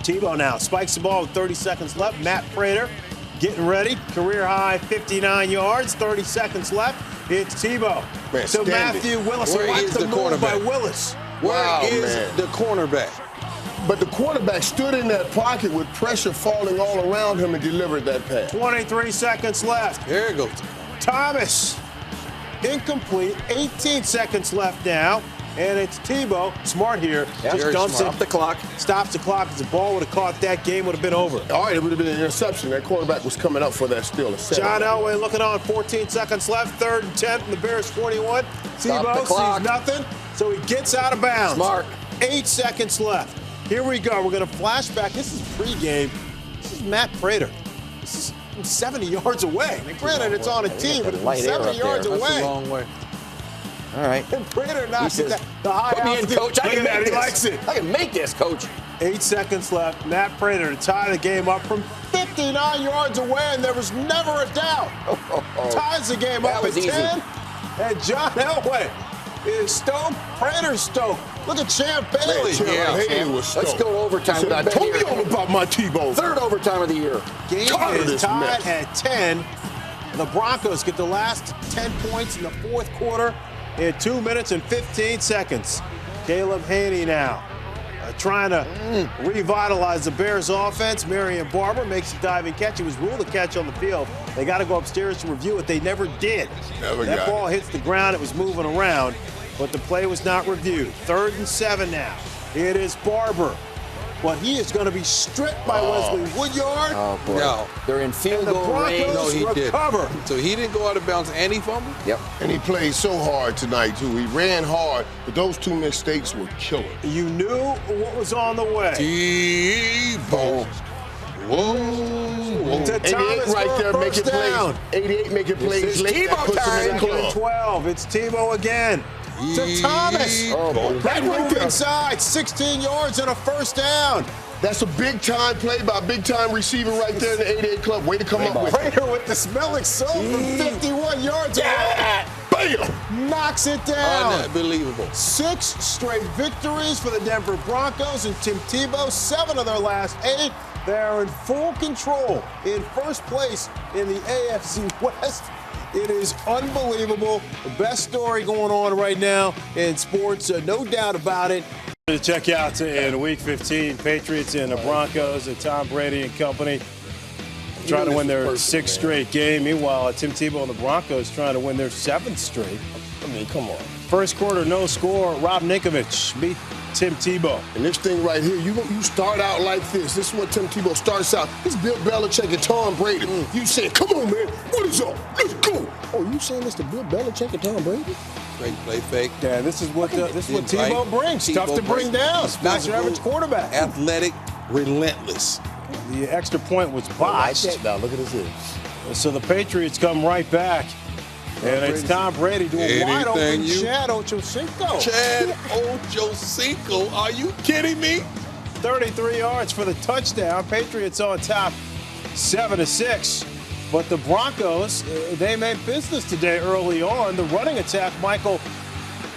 Tebow now spikes the ball with 30 seconds left. Matt Prater getting ready. Career high 59 yards. 30 seconds left. It's Tebow. Man, to Matthew Willis. Where Watch is the the move by cornerback? Willis. Where is the cornerback? But the quarterback stood in that pocket with pressure falling all around him and delivered that pass. 23 seconds left. There it goes. Thomas. Incomplete. 18 seconds left now. And it's Tebow. Smart here. Just dumps it. Stop the clock. Stops the clock. If the ball would have caught that, game would have been over. All right, it would have been an interception. That quarterback was coming up for that still. John Elway looking on. 14 seconds left. 3rd and 10 from the Bears 21. Tebow sees nothing, so he gets out of bounds. Smart. 8 seconds left. Here we go. We're going to flash back. This is pregame. This is Matt Prater. This is 70 yards away. Now, granted, it's on a team, but it's 70 yards away. That's a long way. All right. And Prater knocks it down. The high Put me in, altitude. coach. I Look can at that. make He this. likes it. I can make this, coach. 8 seconds left. Matt Prater to tie the game up from 59 yards away, and there was never a doubt. Ties the game up at 10. And John Elway is stoked. Prater's stoked. Look at Champ Bailey. Haley was stoked. Let's go to overtime. He said, I told you all about my Tebow. 3rd overtime of the year. Game is tied at 10. The Broncos get the last 10 points in the 4th quarter in 2 minutes and 15 seconds. Caleb Haney now trying to revitalize the Bears offense. Marion Barber makes a diving catch. It was ruled a catch on the field. They got to go upstairs to review it. They never did. That ball hits the ground. It was moving around, but the play was not reviewed. 3rd and 7 now. It is Barber. But he is going to be stripped by Wesley Woodyard. Oh, boy. No. They're in field And the goal range. No, Broncos he recover. didn't. So he didn't go out of bounds and he fumbled? Yep. And he played so hard tonight, too. He ran hard, but those 2 mistakes were killer. You knew what was on the way. Tebow. Whoa. To 88 Thomas right for a there, making first down. plays. 88 making plays is late. That Tebow puts him in time. the club. 12. It's Tebow again. To Thomas. That move inside. 16 yards and a first down. That's a big-time play by a big-time receiver right there in the 88 club. Way to come up with it. Prater with the smelling soap from 51 yards away. Bam! Knocks it down. Unbelievable. 6 straight victories for the Denver Broncos and Tim Tebow. 7 of their last 8. They are in full control in first place in the AFC West. It is unbelievable. The best story going on right now in sports, no doubt about it. To check out in Week 15, Patriots and the Broncos and Tom Brady and company trying to win their 6th straight game. Meanwhile, Tim Tebow and the Broncos trying to win their 7th straight. I mean, come on. First quarter, no score. Rob Ninkovich beat Tim Tebow. And this thing right here, you start out like this. This is what Tim Tebow starts out. This is Bill Belichick and Tom Brady. You saying, come on, man. What is up? Let's go. Oh, you saying this to Bill Belichick and Tom Brady? Great play fake. Yeah, this is what Tebow brings. Tough to bring down. Not your average quarterback. Athletic, relentless. The extra point was botched. Now, look at this. So the Patriots come right back. And it's Tom Brady doing wide open Chad Ochocinco. Chad Ochocinco, are you kidding me? 33 yards for the touchdown. Patriots on top 7-6. But the Broncos, they made business today early on. The running attack, Michael,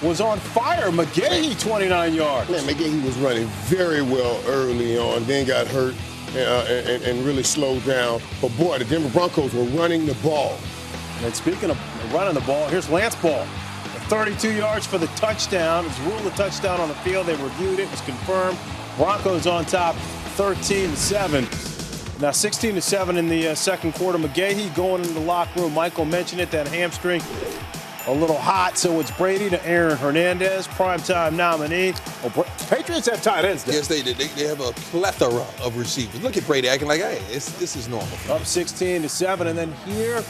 was on fire. McGahee, 29 yards. Man, McGahee was running very well early on, then got hurt and really slowed down. But, boy, the Denver Broncos were running the ball. And speaking of running the ball, here's Lance Ball. 32 yards for the touchdown. It was ruled a touchdown on the field. They reviewed it. It was confirmed. Broncos on top 13-7. Now 16-7 in the second quarter. McGahee going into the locker room. Michael mentioned it, that hamstring a little hot. So it's Brady to Aaron Hernandez, primetime nominee. Patriots have tight ends. Yes, they did. They have a plethora of receivers. Look at Brady acting like, hey, this is normal. Up 16-7, and then here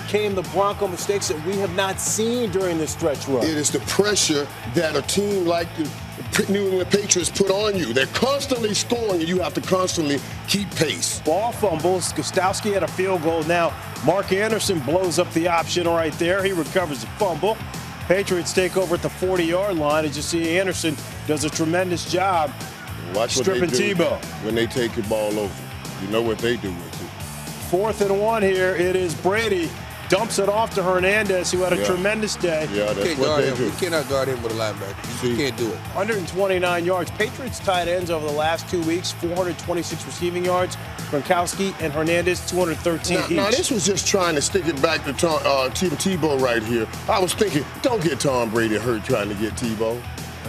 came the Bronco mistakes that we have not seen during this stretch run? It is the pressure that a team like the New England Patriots put on you. They're constantly scoring, and you have to constantly keep pace. Ball fumbles. Gostowski had a field goal. Now, Mark Anderson blows up the option right there. He recovers the fumble. Patriots take over at the 40-yard line. As you see, Anderson does a tremendous job stripping TEBOW. When they take the ball over, you know what they do with it. 4th and 1 here. It is Brady. Dumps it off to Hernandez, who had a tremendous day. Yeah, that's what they do. You cannot guard him with a linebacker. You can't do it. 129 yards. Patriots tight ends over the last 2 weeks, 426 receiving yards. Gronkowski and Hernandez, 213 each. Now, this was just trying to stick it back to TEBOW right here. I was thinking, don't get Tom Brady hurt trying to get TEBOW.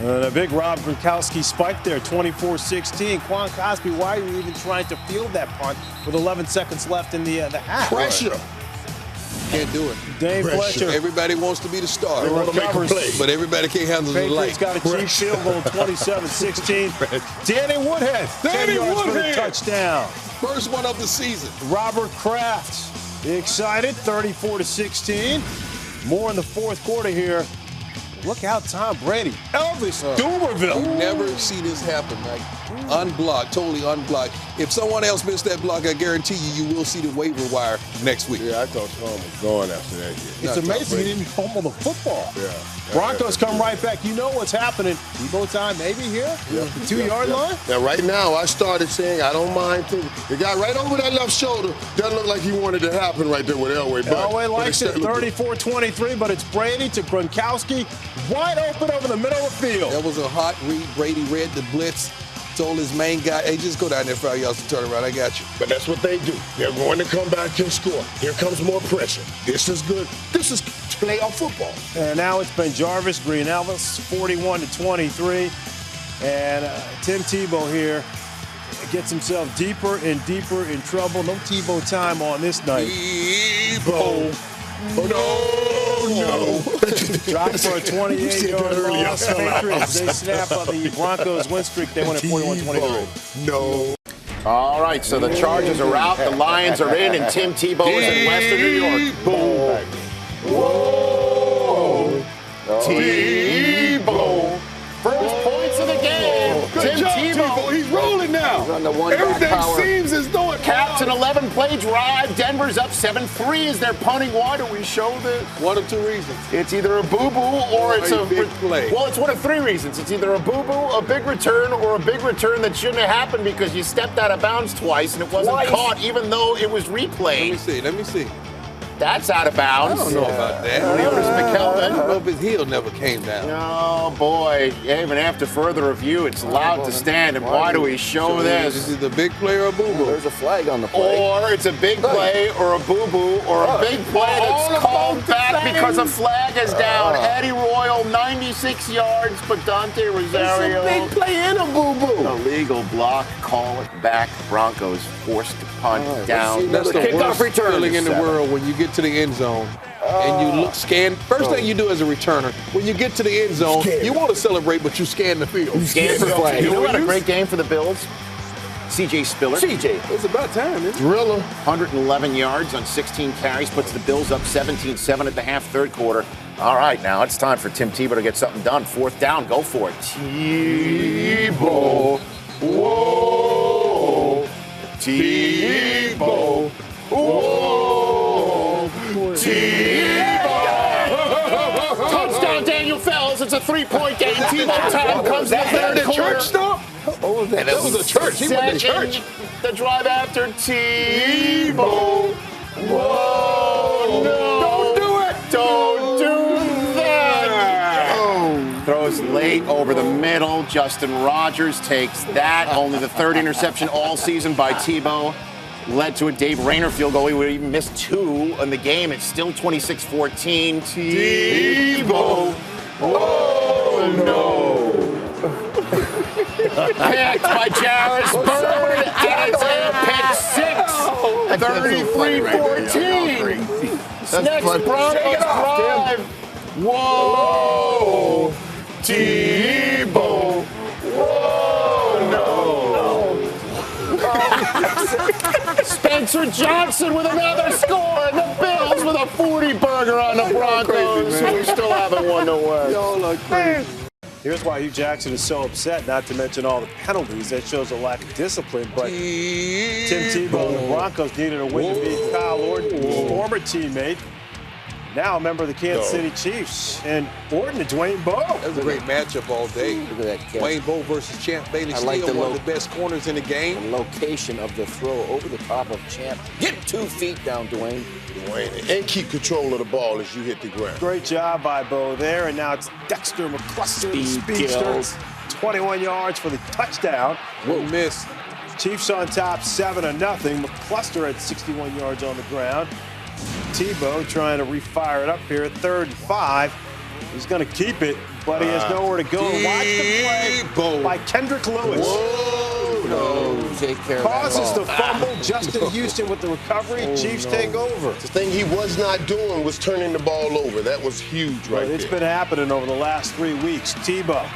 And a big Rob Gronkowski spike there, 24-16. Quan Cosby, why are you even trying to field that punt with 11 seconds left in the half? Pressure. Can't do it. Dave Fletcher. Everybody wants to be the star. They want to make a play. But everybody can't handle the light. Patriots got a cheap field goal, 27-16. Danny Woodhead, 10 yards for the touchdown. First one of the season. Robert Kraft, excited, 34-16. More in the fourth quarter here. Look out, Tom Brady. Elvis Dumerville. You never see this happen. Like, unblocked, totally unblocked. If someone else missed that block, I guarantee you will see the waiver wire next week. Yeah, I thought Tom was gone after that. It's amazing he didn't fumble the football. Yeah. Broncos come right back. You know what's happening. TEBOW time maybe here? The 2-yard line? Now, right now, I started saying I don't mind thinking. The guy right over that left shoulder doesn't look like he wanted to happen right there with Elway. Elway likes it, 34-23, but it's Brady to Gronkowski, wide open over the middle of the field. That was a hot read. Brady read the blitz, told his main guy, hey, just go down there for y'all to turn around. I got you. But that's what they do. They're going to come back and score. Here comes more pressure. This is good. This is playoff football. And now it's been Jarvis Green Elvis, 41-23. And Tim Tebow here gets himself deeper and deeper in trouble. No TEBOW time on this night. TEBOW. Oh, no. Dropped for a 28-yard loss. Patriots, they snap on the Broncos win streak. They win at 41-23. No. All right, so the Chargers are out, the Lions are in, and Tim Tebow is in Western New York. Boom. Whoa. Tebow. First points of the game. Good Tim job, Tebow. He's rolling now. He's on the one Everything power. seems as though it Captain 11-play drive. Denver's up 7-3 as they're punting. Why do we show this? One of two reasons. It's either a boo-boo or it's a big play. Well, it's one of three reasons. It's either a boo-boo, a big return, or a big return that shouldn't have happened because you stepped out of bounds twice and it wasn't caught, even though it was replayed. Let me see. That's out of bounds. I don't know about that. Leonis McKelvin. I don't know if his heel never came down. Oh, boy. Even after further review, it's allowed to stand. And why do we show this? This is the big play or a boo-boo? There's a flag on the play. Or it's a big play or a boo-boo or a big play that's called back because a flag is down. Eddie Royal, 96 yards, but Dante Rosario. It's a big play and a boo-boo. Illegal block, call it back. Broncos forced to punt down. That's the kickoff worst return feeling in the world when you get to the end zone and you scan. First thing you do as a returner, when you get to the end zone, you want to celebrate, but you scan the field. You scan for flag. You know what a great game for the Bills? C.J. Spiller. It's about time, isn't it? Driller. 111 yards on 16 carries, puts the Bills up 17-7 at the half, third quarter. All right, now it's time for Tim Tebow to get something done. Fourth down, go for it. Tebow. Whoa. Tebow. Whoa. Tebow. Touchdown, Daniel Fells. It's a 3-point game. Tebow time comes in the third quarter. Church stop? And that was a church. He went to church. The drive after Tebow. Whoa, no. Don't do it. Don't do that. Oh. Throws late over the middle. Justin Rogers takes that. Only the third interception all season by Tebow. Led to a Dave Rayner field goal. He would even miss 2 in the game. It's still 26-14. Tebow. Oh, no. Picked by Jarvis Bird, and it's a pick 6. 33-14. Next Broncos drive. Whoa. Tebow. Whoa, no. Spencer Johnson with another score, and the Bills with a 40-burger on the Broncos, who still haven't won no way. Y'all look crazy. Here's why Hugh Jackson is so upset, not to mention all the penalties. That shows a lack of discipline. But Tim Tebow and the Broncos needed a win to beat Kyle Orton, former teammate, now a member of the Kansas City Chiefs. And Orton and Dwayne Bowe. That was a great matchup all day. Look at that catch. Dwayne Bowe versus Champ Bailey. I like Still the one of the best corners in the game. The location of the throw over the top of Champ. Get 2 feet down, Dwayne. And keep control of the ball as you hit the ground. Great job by Bowe there. And now it's Dexter McCluster, the speedster. 21 yards for the touchdown. Whoa, miss. Chiefs on top 7-0. McCluster had 61 yards on the ground. Tebow trying to refire it up here at 3rd and 5. He's going to keep it, but he has nowhere to go. Watch the play by Kendrick Lewis. No, take care Causes of the fumble. Justin Houston with the recovery. Chiefs take over. The thing he was not doing was turning the ball over. That was huge right there. It's been happening over the last 3 weeks. Tebow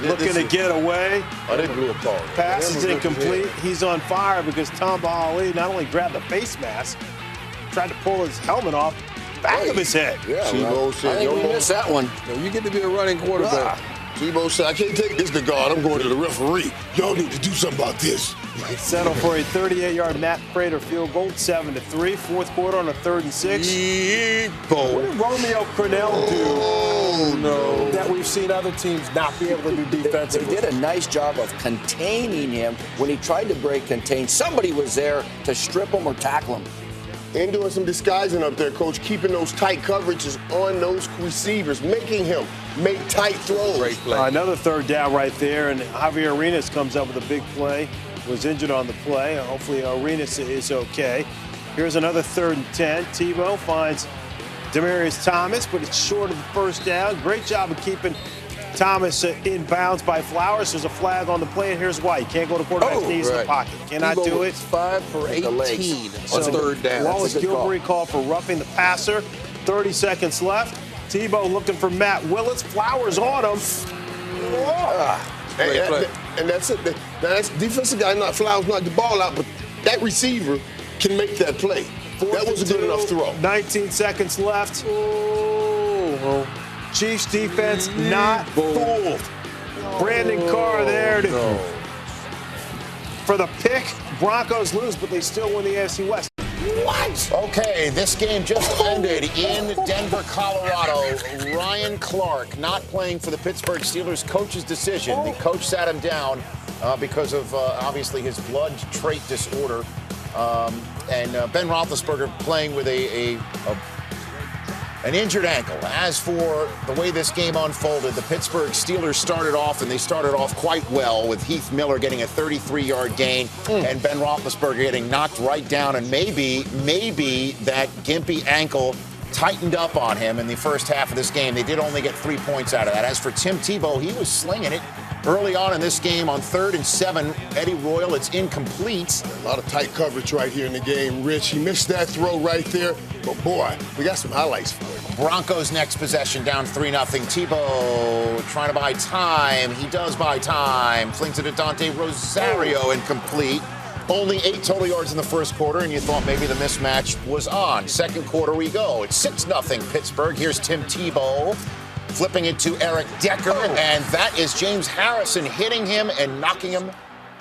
looking to get away. They blew a call. Pass is incomplete. He's on fire because Tamba Ali not only grabbed the face mask, tried to pull his helmet off back of his head. Yeah, Tebow said, I think we missed that one. No, you get to be a running quarterback. Tebow said, I can't take this to God. I'm going to the referee. Y'all need to do something about this. Settle for a 38-yard Matt Prater field goal, 7-3. Fourth quarter on a 3rd and 6. What did Romeo Crennel do that we've seen other teams not be able to do defensively? They did a nice job of containing him when he tried to break contain. Somebody was there to strip him or tackle him. And doing some disguising up there, Coach, keeping those tight coverages on those receivers, making him make tight throws. Great play. Another 3rd down right there, and Javier Arenas comes up with a big play. Was injured on the play. Hopefully Arenas is okay. Here's another 3rd and 10. Tebow finds Demaryius Thomas, but it's short of the first down. Great job of keeping Thomas in bounds by Flowers. There's a flag on the play, and here's why. You can't go to quarterback's knees in the pocket. Cannot do it. 5 for 18 on 3rd down. Wallace Gilbury called for roughing the passer. 30 seconds left. Tebow looking for Matt Willis. Flowers on him. And that's it. That's defensive guy, not Flowers, knocked the ball out, but that receiver can make that play. That was a good enough throw. 19 seconds left. Chiefs defense not fooled. Brandon Carr there for the pick. Broncos lose, but they still win the AFC West. What? Okay, this game just ended in Denver, Colorado. Ryan Clark not playing for the Pittsburgh Steelers. Coach's decision. The coach sat him down because of obviously his blood trait disorder. And Ben Roethlisberger playing with an injured ankle. As for the way this game unfolded, the Pittsburgh Steelers started off quite well with Heath Miller getting a 33-yard gain and Ben Roethlisberger getting knocked right down, and maybe that gimpy ankle tightened up on him in the first half of this game. They did only get 3 points out of that. As for Tim Tebow, he was slinging it early on in this game on 3rd and 7. Eddie Royal, it's incomplete. A lot of tight coverage right here in the game, Rich. He missed that throw right there, but boy, we got some highlights for it. Broncos next possession down 3-0. Tebow trying to buy time. He does buy time. Flings it to Dante Rosario, incomplete. Only 8 total yards in the first quarter, and you thought maybe the mismatch was on. Second quarter we go. It's 6-0 Pittsburgh. Here's Tim Tebow flipping it to Eric Decker, and that is James Harrison hitting him and knocking him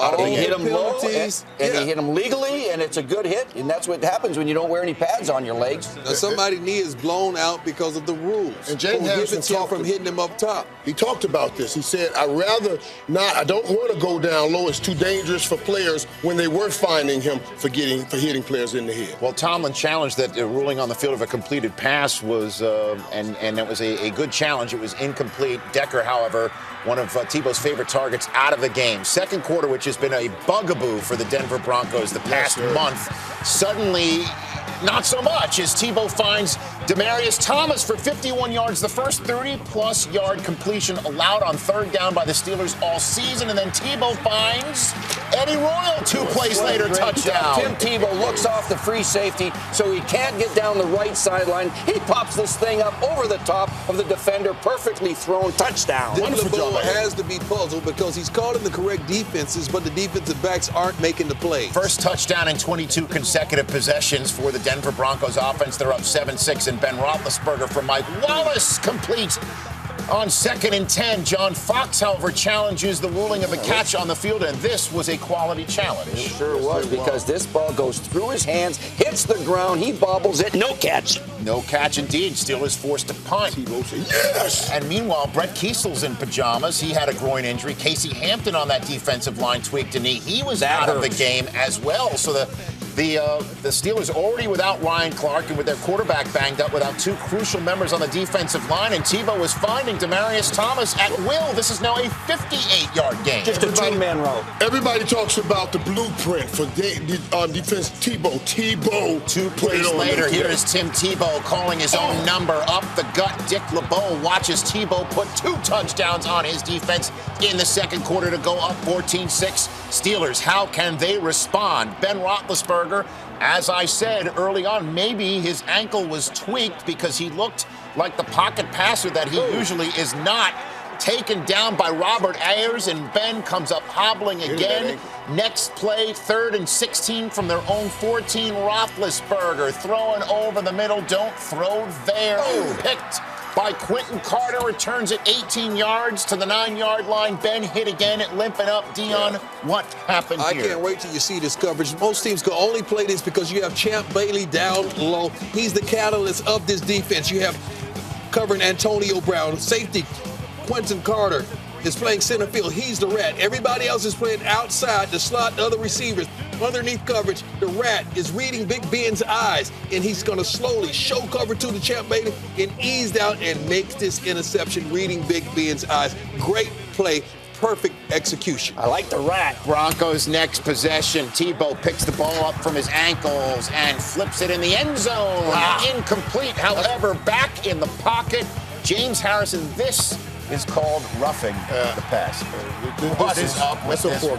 out of the game. He hit him low, and he hit him legally, and it's a good hit, and that's what happens when you don't wear any pads on your legs. Now somebody's knee is blown out because of the rules. And James Harrison talked from hitting him up top. He talked about this. He said, I don't want to go down low. It's too dangerous for players when they were finding him for hitting players in the head. Well, Tomlin challenged that ruling on the field of a completed pass was, and that was a good challenge. It was incomplete. Decker, however, one of Tebow's favorite targets, out of the game. Second quarter, which has been a bugaboo for the Denver Broncos the past month. Suddenly, not so much as TEBOW finds Demaryius Thomas for 51 yards, the first 30-plus yard completion allowed on third down by the Steelers all season. And then TEBOW finds Eddie Royal 2 plays later, touchdown. Tim Tebow looks off the free safety, so he can't get down the right sideline. He pops this thing up over the top of the defender, perfectly thrown, touchdown. TEBOW has to be puzzled because he's calling the correct defenses, but the defensive backs aren't making the play. First touchdown in 22 consecutive possessions for the Denver Broncos offense. They're up 7-6, and Ben Roethlisberger from Mike Wallace completes on 2nd and 10. John Fox, however, challenges the ruling of a catch on the field, and this was a quality challenge. It sure was, because this ball goes through his hands, hits the ground, he bobbles it, no catch. No catch indeed. Steelers forced to punt. Yes! And meanwhile, Brett Kiesel's in pajamas. He had a groin injury. Casey Hampton on that defensive line tweaked a knee. He was out of the game as well. So the Steelers already without Ryan Clark and with their quarterback banged up, without 2 crucial members on the defensive line, and TEBOW was finding Demaryius Thomas at will. This is now a 58-yard game. Just a 2-man row. Everybody talks about the blueprint for defense. TEBOW. 2 plays later, here is Tim Tebow calling his own number up the gut. Dick LeBeau watches Tebow put 2 touchdowns on his defense in the second quarter to go up 14-6. Steelers, how can they respond? Ben Roethlisberger, as I said early on, maybe his ankle was tweaked because he looked like the pocket passer that he usually is not. Taken down by Robert Ayers, and Ben comes up hobbling again. Next play, 3rd and 16 from their own 14. Roethlisberger throwing over the middle. Don't throw there. Picked by Quentin Carter, returns it 18 yards to the 9-yard line. Ben hit again at limping up. Dion, what happened here? I can't wait till you see this coverage. Most teams can only play this because you have Champ Bailey down low. He's the catalyst of this defense. You have covering Antonio Brown, safety Quentin Carter is playing center field. He's the rat. Everybody else is playing outside, the slot, the other receivers. Underneath coverage, the rat is reading Big Ben's eyes, and he's going to slowly show cover to the Champ Bailey and ease down and makes this interception reading Big Ben's eyes. Great play. Perfect execution. I like the rat. Broncos' next possession. Tebow picks the ball up from his ankles and flips it in the end zone. Incomplete, however, back in the pocket. James Harrison, this is called roughing the pass. What is up with this one?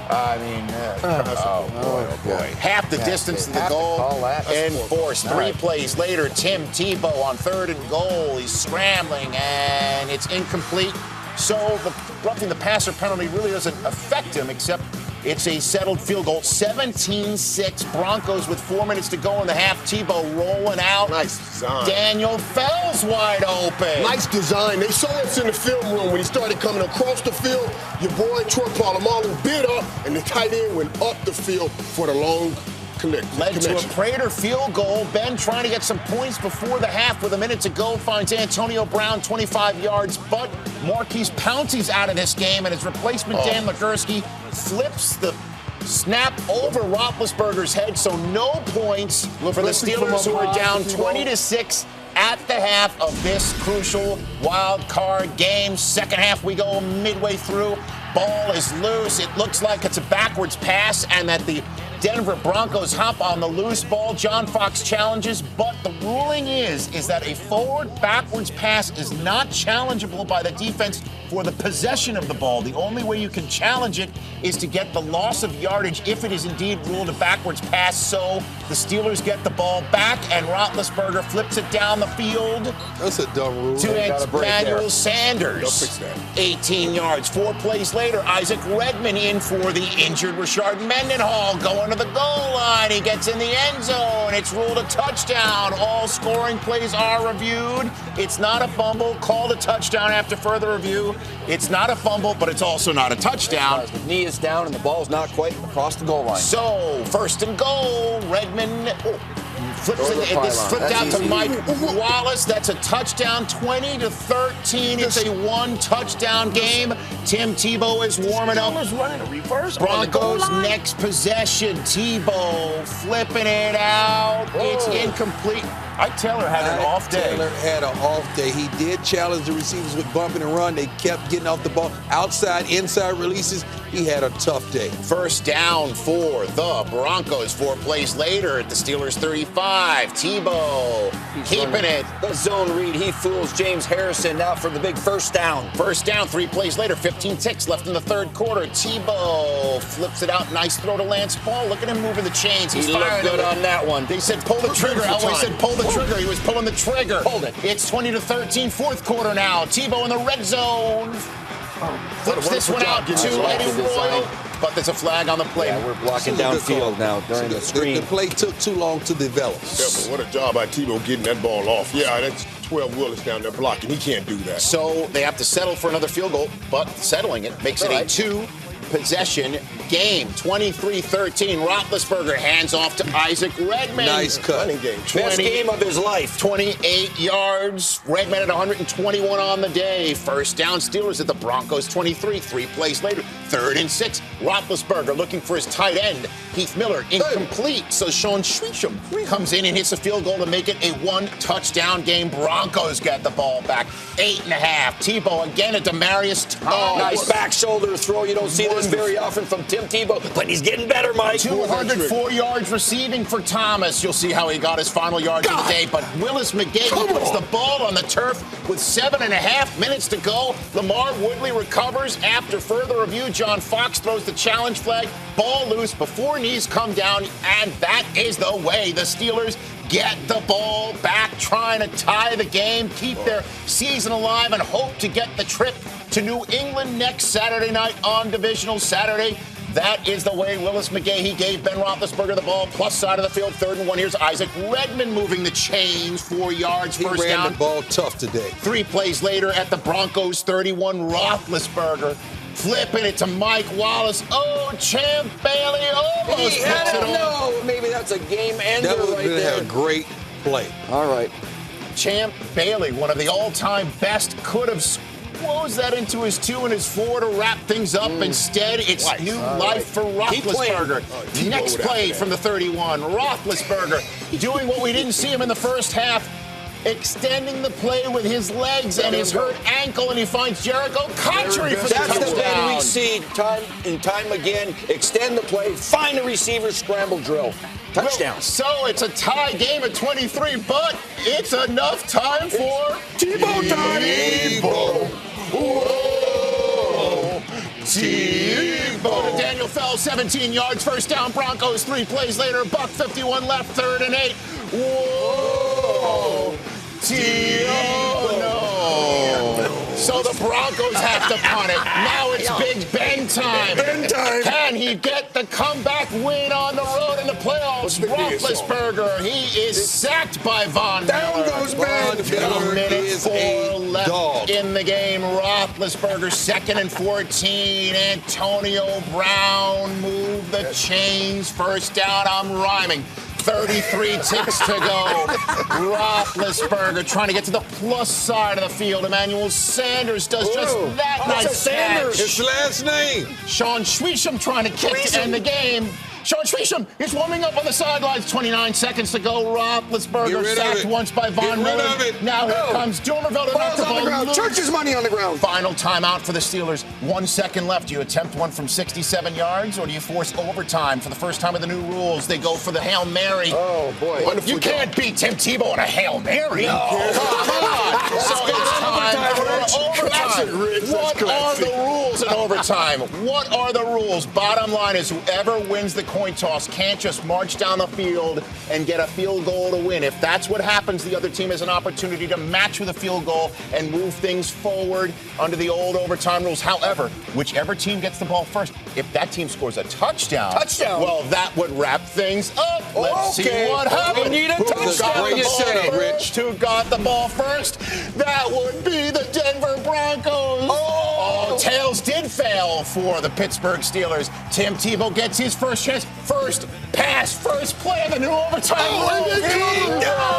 I mean, oh boy. Half the distance to the goal enforced. 3 plays later, Tim Tebow on 3rd and goal. He's scrambling, and it's incomplete. So the roughing the passer penalty really doesn't affect him, except it's a settled field goal. 17-6. Broncos with 4 minutes to go in the half. Tebow rolling out. Nice design. Daniel Fells wide open. Nice design. They saw us in the film room when he started coming across the field. Your boy Troy Polamalu bid up, and the tight end went up the field for the long Led to a Prater field goal. Ben trying to get some points before the half with a minute to go. Finds Antonio Brown 25 yards, but Marquise Pouncey's out of this game, and his replacement, Dan Legursky, flips the snap over Roethlisberger's head, so no points for the Steelers, who are down 20-6 at the half of this crucial wild card game. Second half, we go midway through. Ball is loose. It looks like it's a backwards pass, and that the Denver Broncos hop on the loose ball. John Fox challenges, but the ruling is that a forward-backwards pass is not challengeable by the defense for the possession of the ball. The only way you can challenge it is to get the loss of yardage if it is indeed ruled a backwards pass. So the Steelers get the ball back, and Roethlisberger flips it down the field. That's a dumb rule. To Emmanuel Sanders. 18 yards. 4 plays later, Isaac Redman in for the injured Rashard Mendenhall, going to the goal line. He gets in the end zone. It's ruled a touchdown. All scoring plays are reviewed. It's not a fumble. Called a touchdown after further review. It's not a fumble, but it's also not a touchdown. The knee is down and the ball's not quite across the goal line. So, 1st and goal. Redman flips it. This flipped out to Mike Wallace. That's a touchdown, 20-13. It's a 1-touchdown game. Tim Tebow is warming up. Running a reverse. Broncos next possession. Tebow flipping it out. It's incomplete. Ike Taylor had an off day. Taylor had an off day. He did challenge the receivers with bumping and run. They kept getting off the ball. Outside, inside releases. He had a tough day. First down for the Broncos. 4 plays later at the Steelers 35. TEBOW keeping it. The zone read. He fools James Harrison now for the big first down. First down, 3 plays later. 15 ticks left in the third quarter. TEBOW flips it out. Nice throw to Lance Paul. Look at him moving the chains. He's He looked firing good it. on that one. They said pull the trigger. Elway said pull the trigger. He was pulling the trigger. Hold it. It's 20-13, fourth quarter now. TEBOW in the red zone. Flips this one out to Eddie Royal. But there's a flag on the play. Yeah, we're blocking downfield now during the screen. The play took too long to develop. Yeah, but what a job by TEBOW getting that ball off. Yeah, that's 12 Willis down there blocking. He can't do that. So they have to settle for another field goal, but settling it makes it a 2-possession game. 23-13. Roethlisberger hands off to Isaac Redman. Nice cut. Best game of his life. 28 yards. Redman at 121 on the day. First down, Steelers at the Broncos 23. 3 plays later, 3rd and 6. Roethlisberger looking for his tight end, Heath Miller, incomplete. So Sean Schweitzum comes in and hits a field goal to make it a 1-touchdown game. Broncos get the ball back. 8.5. TEBOW again at Demarius Thomas. Nice back shoulder throw. You don't see this very often from Tim TEBOW, but he's getting better, Mike. 204 yards receiving for Thomas. You'll see how he got his final yards of the day. But Willis McGahee puts the ball on the turf with 7.5 minutes to go. Lamar Woodley recovers after further review. John Fox throws the challenge flag. Ball loose before knees come down, and that is the way the Steelers get the ball back, trying to tie the game, keep their season alive, and hope to get the trip to New England next Saturday night on Divisional Saturday. That is the way Willis McGahee gave Ben Roethlisberger the ball, plus side of the field, 3rd and 1. Here's Isaac Redman moving the chains, 4 yards, first down. He ran the ball tough today. 3 plays later at the Broncos 31, Roethlisberger flipping it to Mike Wallace. Oh, Champ Bailey almost picks it off. No, maybe that's a game ender That right there. a great play. All right. Champ Bailey, one of the all-time best, could have squoze that into his 2 and his 4 to wrap things up. Instead, it's new life for Roethlisberger. Next play from the 31, Roethlisberger doing what we didn't see him in the first half, extending the play with his legs and his hurt ankle, and he finds Jericho Cotchery for the touchdown. That's the bend we see time and time again. Extend the play, find the receiver, scramble drill. Touchdown. Well, so it's a tie game at 23, but it's enough time for TEBOW time. TEBOW. Whoa. TEBOW to Daniel Fells, 17 yards, first down. Broncos 3 plays later, $1:51 left, 3rd and 8. Whoa. TEBOW. No. So the Broncos have to punt it. Now it's Big Ben time. Ben time. Can he get the comeback win on the road in the playoffs? Roethlisberger, he is sacked by Von Miller. Down goes Ben. A minute 4 left in the game. Roethlisberger, 2nd and 14. Antonio Brown moved the chains. First down, I'm rhyming. 33 ticks to go. Roethlisberger trying to get to the plus side of the field. Emmanuel Sanders does just that. Nice catch. His last name. Sean Schweitzum trying to kick to end the game. Sean Schweitzum is warming up on the sidelines. 29 seconds to go. Roethlisberger sacked once by Von Miller. Now here comes Dumerville to knock the ball loose. Church's money on the ground. Final timeout for the Steelers. 1 second left. Do you attempt one from 67 yards, or do you force overtime for the first time of the new rules? They go for the Hail Mary. Oh, boy. You can't beat Tim TEBOW on a Hail Mary. No. Come on. So it's time for overtime. What are the rules in overtime? What are the rules? Bottom line is whoever wins the coin toss can't just march down the field and get a field goal to win. If that's what happens, the other team has an opportunity to match with a field goal and move things forward under the old overtime rules. However, whichever team gets the ball first, if that team scores a touchdown, well, that would wrap things up. Let's see what happens. We need a touchdown. Who got the ball first? That would be the Denver Broncos. Tails did fail for the Pittsburgh Steelers. Tim TEBOW gets his first chance. First pass, first play of the new overtime. TEBOW.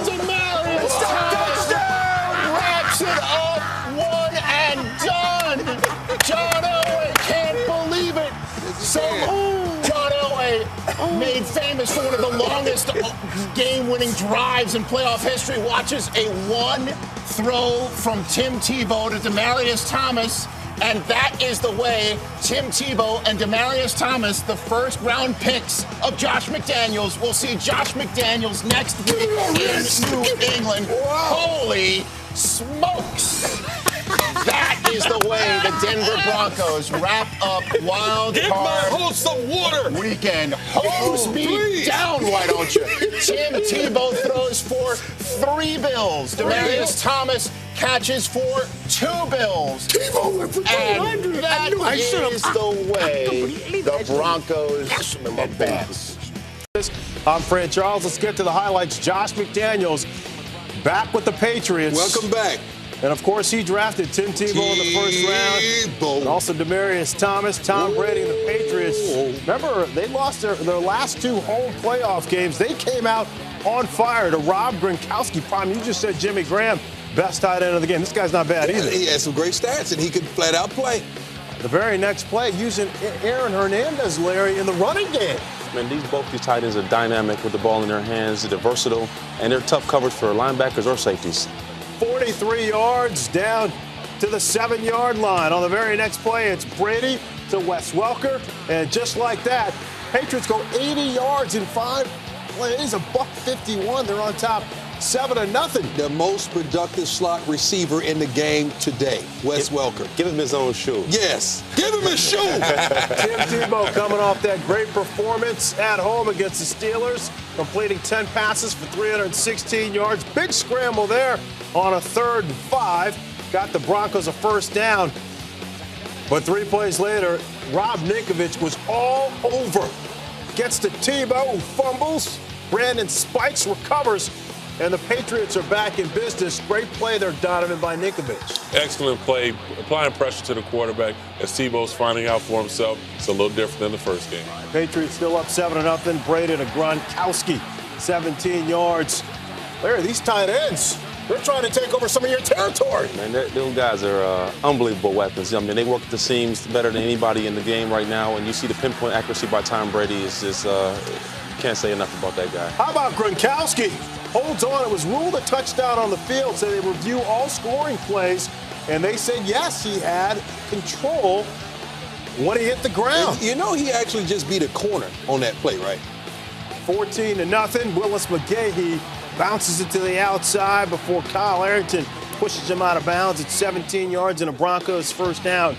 Demarius touchdown. Wraps it up. 1 and done. John Elway can't believe it. So made famous for one of the longest game-winning drives in playoff history, watches a one throw from Tim Tebow to Demaryius Thomas. And that is the way Tim Tebow and Demaryius Thomas, the first-round picks of Josh McDaniels, will see Josh McDaniels next week in New England. Holy smokes! That is the way the Denver Broncos wrap up wild card some water. weekend. Hose me down, why don't you? Tim Tebow throws for 3 bills. Demaryius Thomas catches for 2 bills. Tebow went for 200. And that is the way the Broncos advance. I'm Fran Charles. Let's get to the highlights. Josh McDaniels back with the Patriots. Welcome back. And, of course, he drafted Tim Tebow in the first round. And also Demaryius Thomas, Tom Brady, and the Patriots. Remember, they lost their last 2 home playoff games. They came out on fire to Rob Gronkowski. Prime, you just said Jimmy Graham, best tight end of the game. This guy's not bad either. He had some great stats, and he could flat out play. The very next play, using Aaron Hernandez, Larry, in the running game. Man, both these tight ends are dynamic with the ball in their hands. They're versatile, and they're tough coverage for linebackers or safeties. 43 yards down to the 7-yard line. On the very next play, it's Brady to Wes Welker. And just like that, Patriots go 80 yards in 5 plays, $151. They're on top 7-0. The most productive slot receiver in the game today, Wes Welker. Give him his own shoe. Yes, give him his shoe. Tim Tebow coming off that great performance at home against the Steelers, completing 10 passes for 316 yards. Big scramble there on a 3rd and 5. Got the Broncos a first down. But 3 plays later, Rob Ninkovich was all over. Gets to Tebow, who fumbles. Brandon Spikes recovers. And the Patriots are back in business. Great play there, Donovan, by Ninkovich. Excellent play, applying pressure to the quarterback as Tebow's finding out for himself. It's a little different than the first game. Patriots still up 7-0. Brady to Gronkowski, 17 yards. Larry, these tight ends, they're trying to take over some of your territory. Man, those guys are unbelievable weapons. I mean, they work the seams better than anybody in the game right now. And you see the pinpoint accuracy by Tom Brady is just, can't say enough about that guy. How about Gronkowski? Holds on. It was ruled a touchdown on the field, so they review all scoring plays, and they said, yes, he had control when he hit the ground. And you know, he actually just beat a corner on that play, right? 14-0. Willis McGahee bounces it to the outside before Kyle Arrington pushes him out of bounds at 17 yards and a Broncos first down.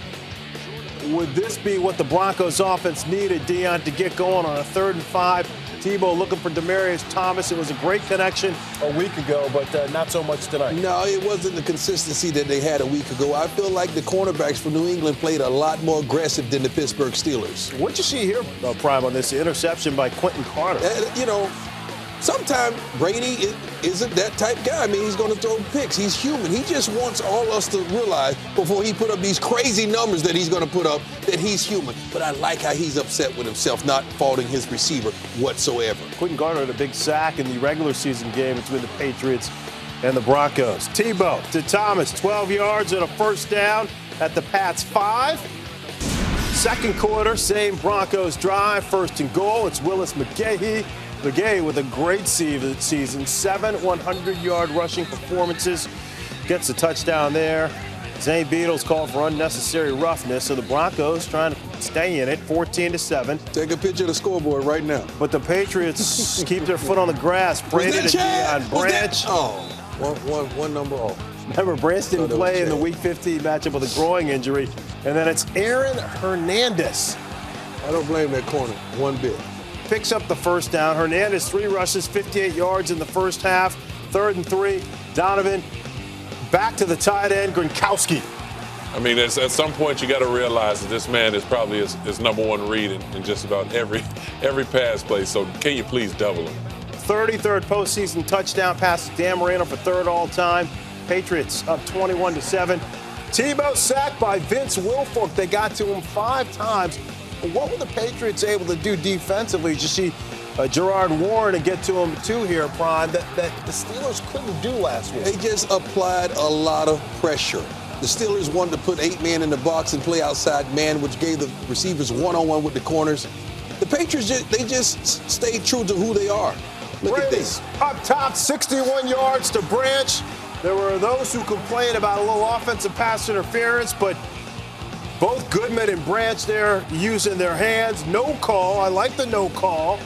Would this be what the Broncos offense needed, Deion, to get going on a 3rd and 5? Tebow looking for Demaryius Thomas. It was a great connection a week ago, but not so much tonight. No, it wasn't the consistency that they had a week ago. I feel like the cornerbacks for New England played a lot more aggressive than the Pittsburgh Steelers. What'd you see here, Prime, on this interception by Quentin Carter? You know, sometimes Brady isn't that type guy. I mean, he's going to throw picks. He's human. He just wants all us to realize before he put up these crazy numbers that he's going to put up that he's human. But I like how he's upset with himself, not faulting his receiver whatsoever. Quentin Carter had a big sack in the regular season game between the Patriots and the Broncos. Tebow to Thomas, 12 yards and a first down at the Pats' 5. Second quarter, same Broncos drive, 1st and goal. It's Willis McGahee. McGahee with a great season, 7 100-yard rushing performances, gets a touchdown there. Zane Beadle's called for unnecessary roughness, so the Broncos trying to stay in it, 14-7. Take a picture of the scoreboard right now. But the Patriots keep their foot on the grass. Brady to Deion Branch. One number off. Remember, Branch didn't play in the Week 15 matchup with a groin injury. And then it's Aaron Hernandez. I don't blame that corner one bit. Picks up the first down. Hernandez, 3 rushes, 58 yards in the first half. 3rd and 3. Donovan back to the tight end, Gronkowski. I mean, at some point you got to realize that this man is probably his number 1 read in just about every pass play. So can you please double him? 33rd postseason touchdown pass to Dan Marino for 3rd all-time. Patriots up 21-7. Tebow sacked by Vince Wilfork. They got to him 5 times. What were the Patriots able to do defensively? Did you see Gerard Warren and get to him 2 here, Prime, that the Steelers couldn't do last week? They just applied a lot of pressure. The Steelers wanted to put 8 men in the box and play outside man, which gave the receivers one-on-one with the corners. The Patriots, they just stayed true to who they are. Look at this. Up top, 61 yards to Branch. There were those who complained about a little offensive pass interference, but both Goodman and Branch there using their hands. No call. I like the no call.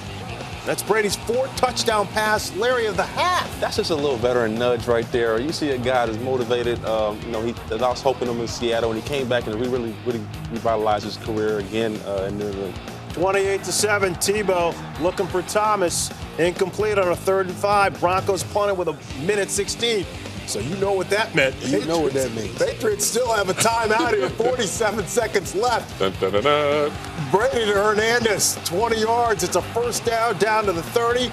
That's Brady's 4th touchdown pass, Larry, of the half. That's just a little veteran nudge right there. You see a guy that's motivated. I was hoping him in Seattle, and he came back and really revitalized his career again in New England. 28-7, TEBOW looking for Thomas. Incomplete on a 3rd and 5. Broncos punted with 1:16. So you know what that meant. You know what that means. Patriots still have a timeout here. 47 seconds left. Dun, dun, dun, dun. Brady to Hernandez, 20 yards. It's a first down to the 30.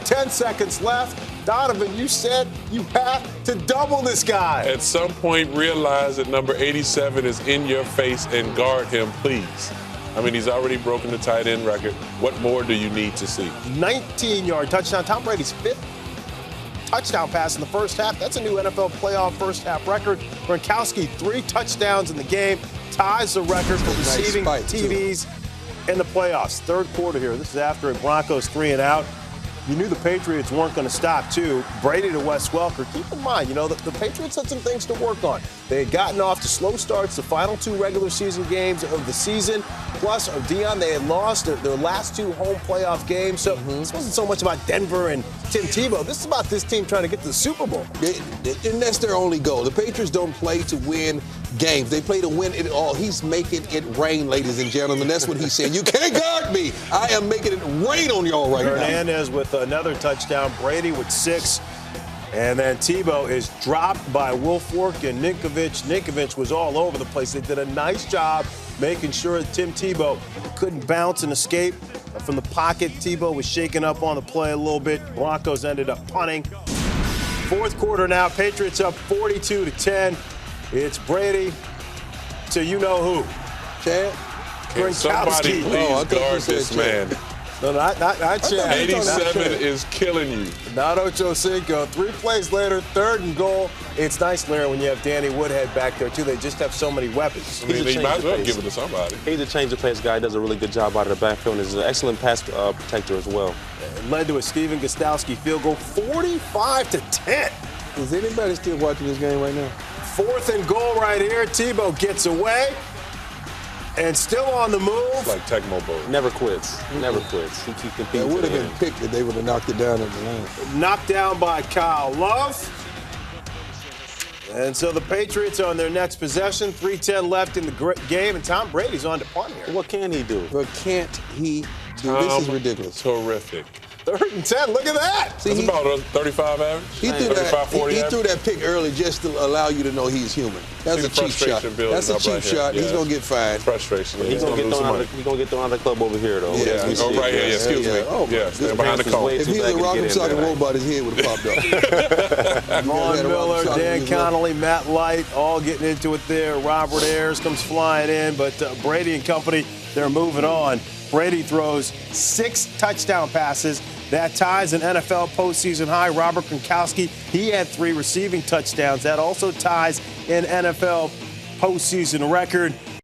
10 seconds left. Donovan, you said you have to double this guy. At some point, realize that number 87 is in your face and guard him, please. I mean, he's already broken the tight end record. What more do you need to see? 19-yard touchdown. Tom Brady's 5th touchdown pass in the first half. That's a new NFL playoff first half record. Gronkowski, 3 touchdowns in the game, ties the record for receiving TDs in the playoffs. 3rd quarter here. This is after a Broncos 3-and-out. You knew the Patriots weren't going to stop, too. Brady to Wes Welker. Keep in mind, the Patriots had some things to work on. They had gotten off to slow starts the final 2 regular season games of the season. Plus, Dion, they had lost their last 2 home playoff games. So this wasn't so much about Denver and Tim Tebow. This is about this team trying to get to the Super Bowl. And that's their only goal. The Patriots don't play to win games. They play to win it all. He's making it rain, ladies and gentlemen. That's what he's saying. You can't guard me. I am making it rain on y'all right now. Hernandez with another touchdown. Brady with 6. And then TEBOW is dropped by Wilfork and Ninkovich. Ninkovich was all over the place. They did a nice job making sure that Tim Tebow couldn't bounce and escape from the pocket. TEBOW was shaken up on the play a little bit. Broncos ended up punting. 4th quarter now. Patriots up 42-10. It's Brady to you-know-who. Chad? Can somebody please guard this man? No, not Chad. 87 is killing you. Not Ocho Cinco. 3 plays later, 3rd and goal. It's nice, Larry, when you have Danny Woodhead back there, too. They just have so many weapons. I mean, they might as well give it to somebody. He's a change of pace guy. Does a really good job out of the backfield and is an excellent pass protector as well. It led to a Steven Gostkowski field goal, 45-10. Is anybody still watching this game right now? 4th and goal right here. TEBOW gets away. And still on the move. It's like Tecmo Bowl. Never quits. Never quits. He keeps competing. It would have been picked if they would have knocked it down at the line. Knocked down by Kyle Love. And so the Patriots are on their next possession. 3:10 left in the game, and Tom Brady's on to punt here. What can he do? What can't he do? This is ridiculous. Terrific. 3rd and 10. Look at that. That's about a 35 average. He threw that pick early just to allow you to know he's human. That's a cheap shot. That's a cheap shot. He's going to get fined. Frustration. He's going to get thrown out of the club over here, though. Yeah, right here. Excuse me. Yeah, stand behind the cone. If he was a rocket socket robot, his head would have popped up. Vaughn Miller, Dan Connolly, Matt Light, all getting into it there. Robert Ayers comes flying in, but Brady and company, they're moving on. Brady throws 6 touchdown passes. That ties an NFL postseason high. Robert Gronkowski, he had 3 receiving touchdowns. That also ties an NFL postseason record.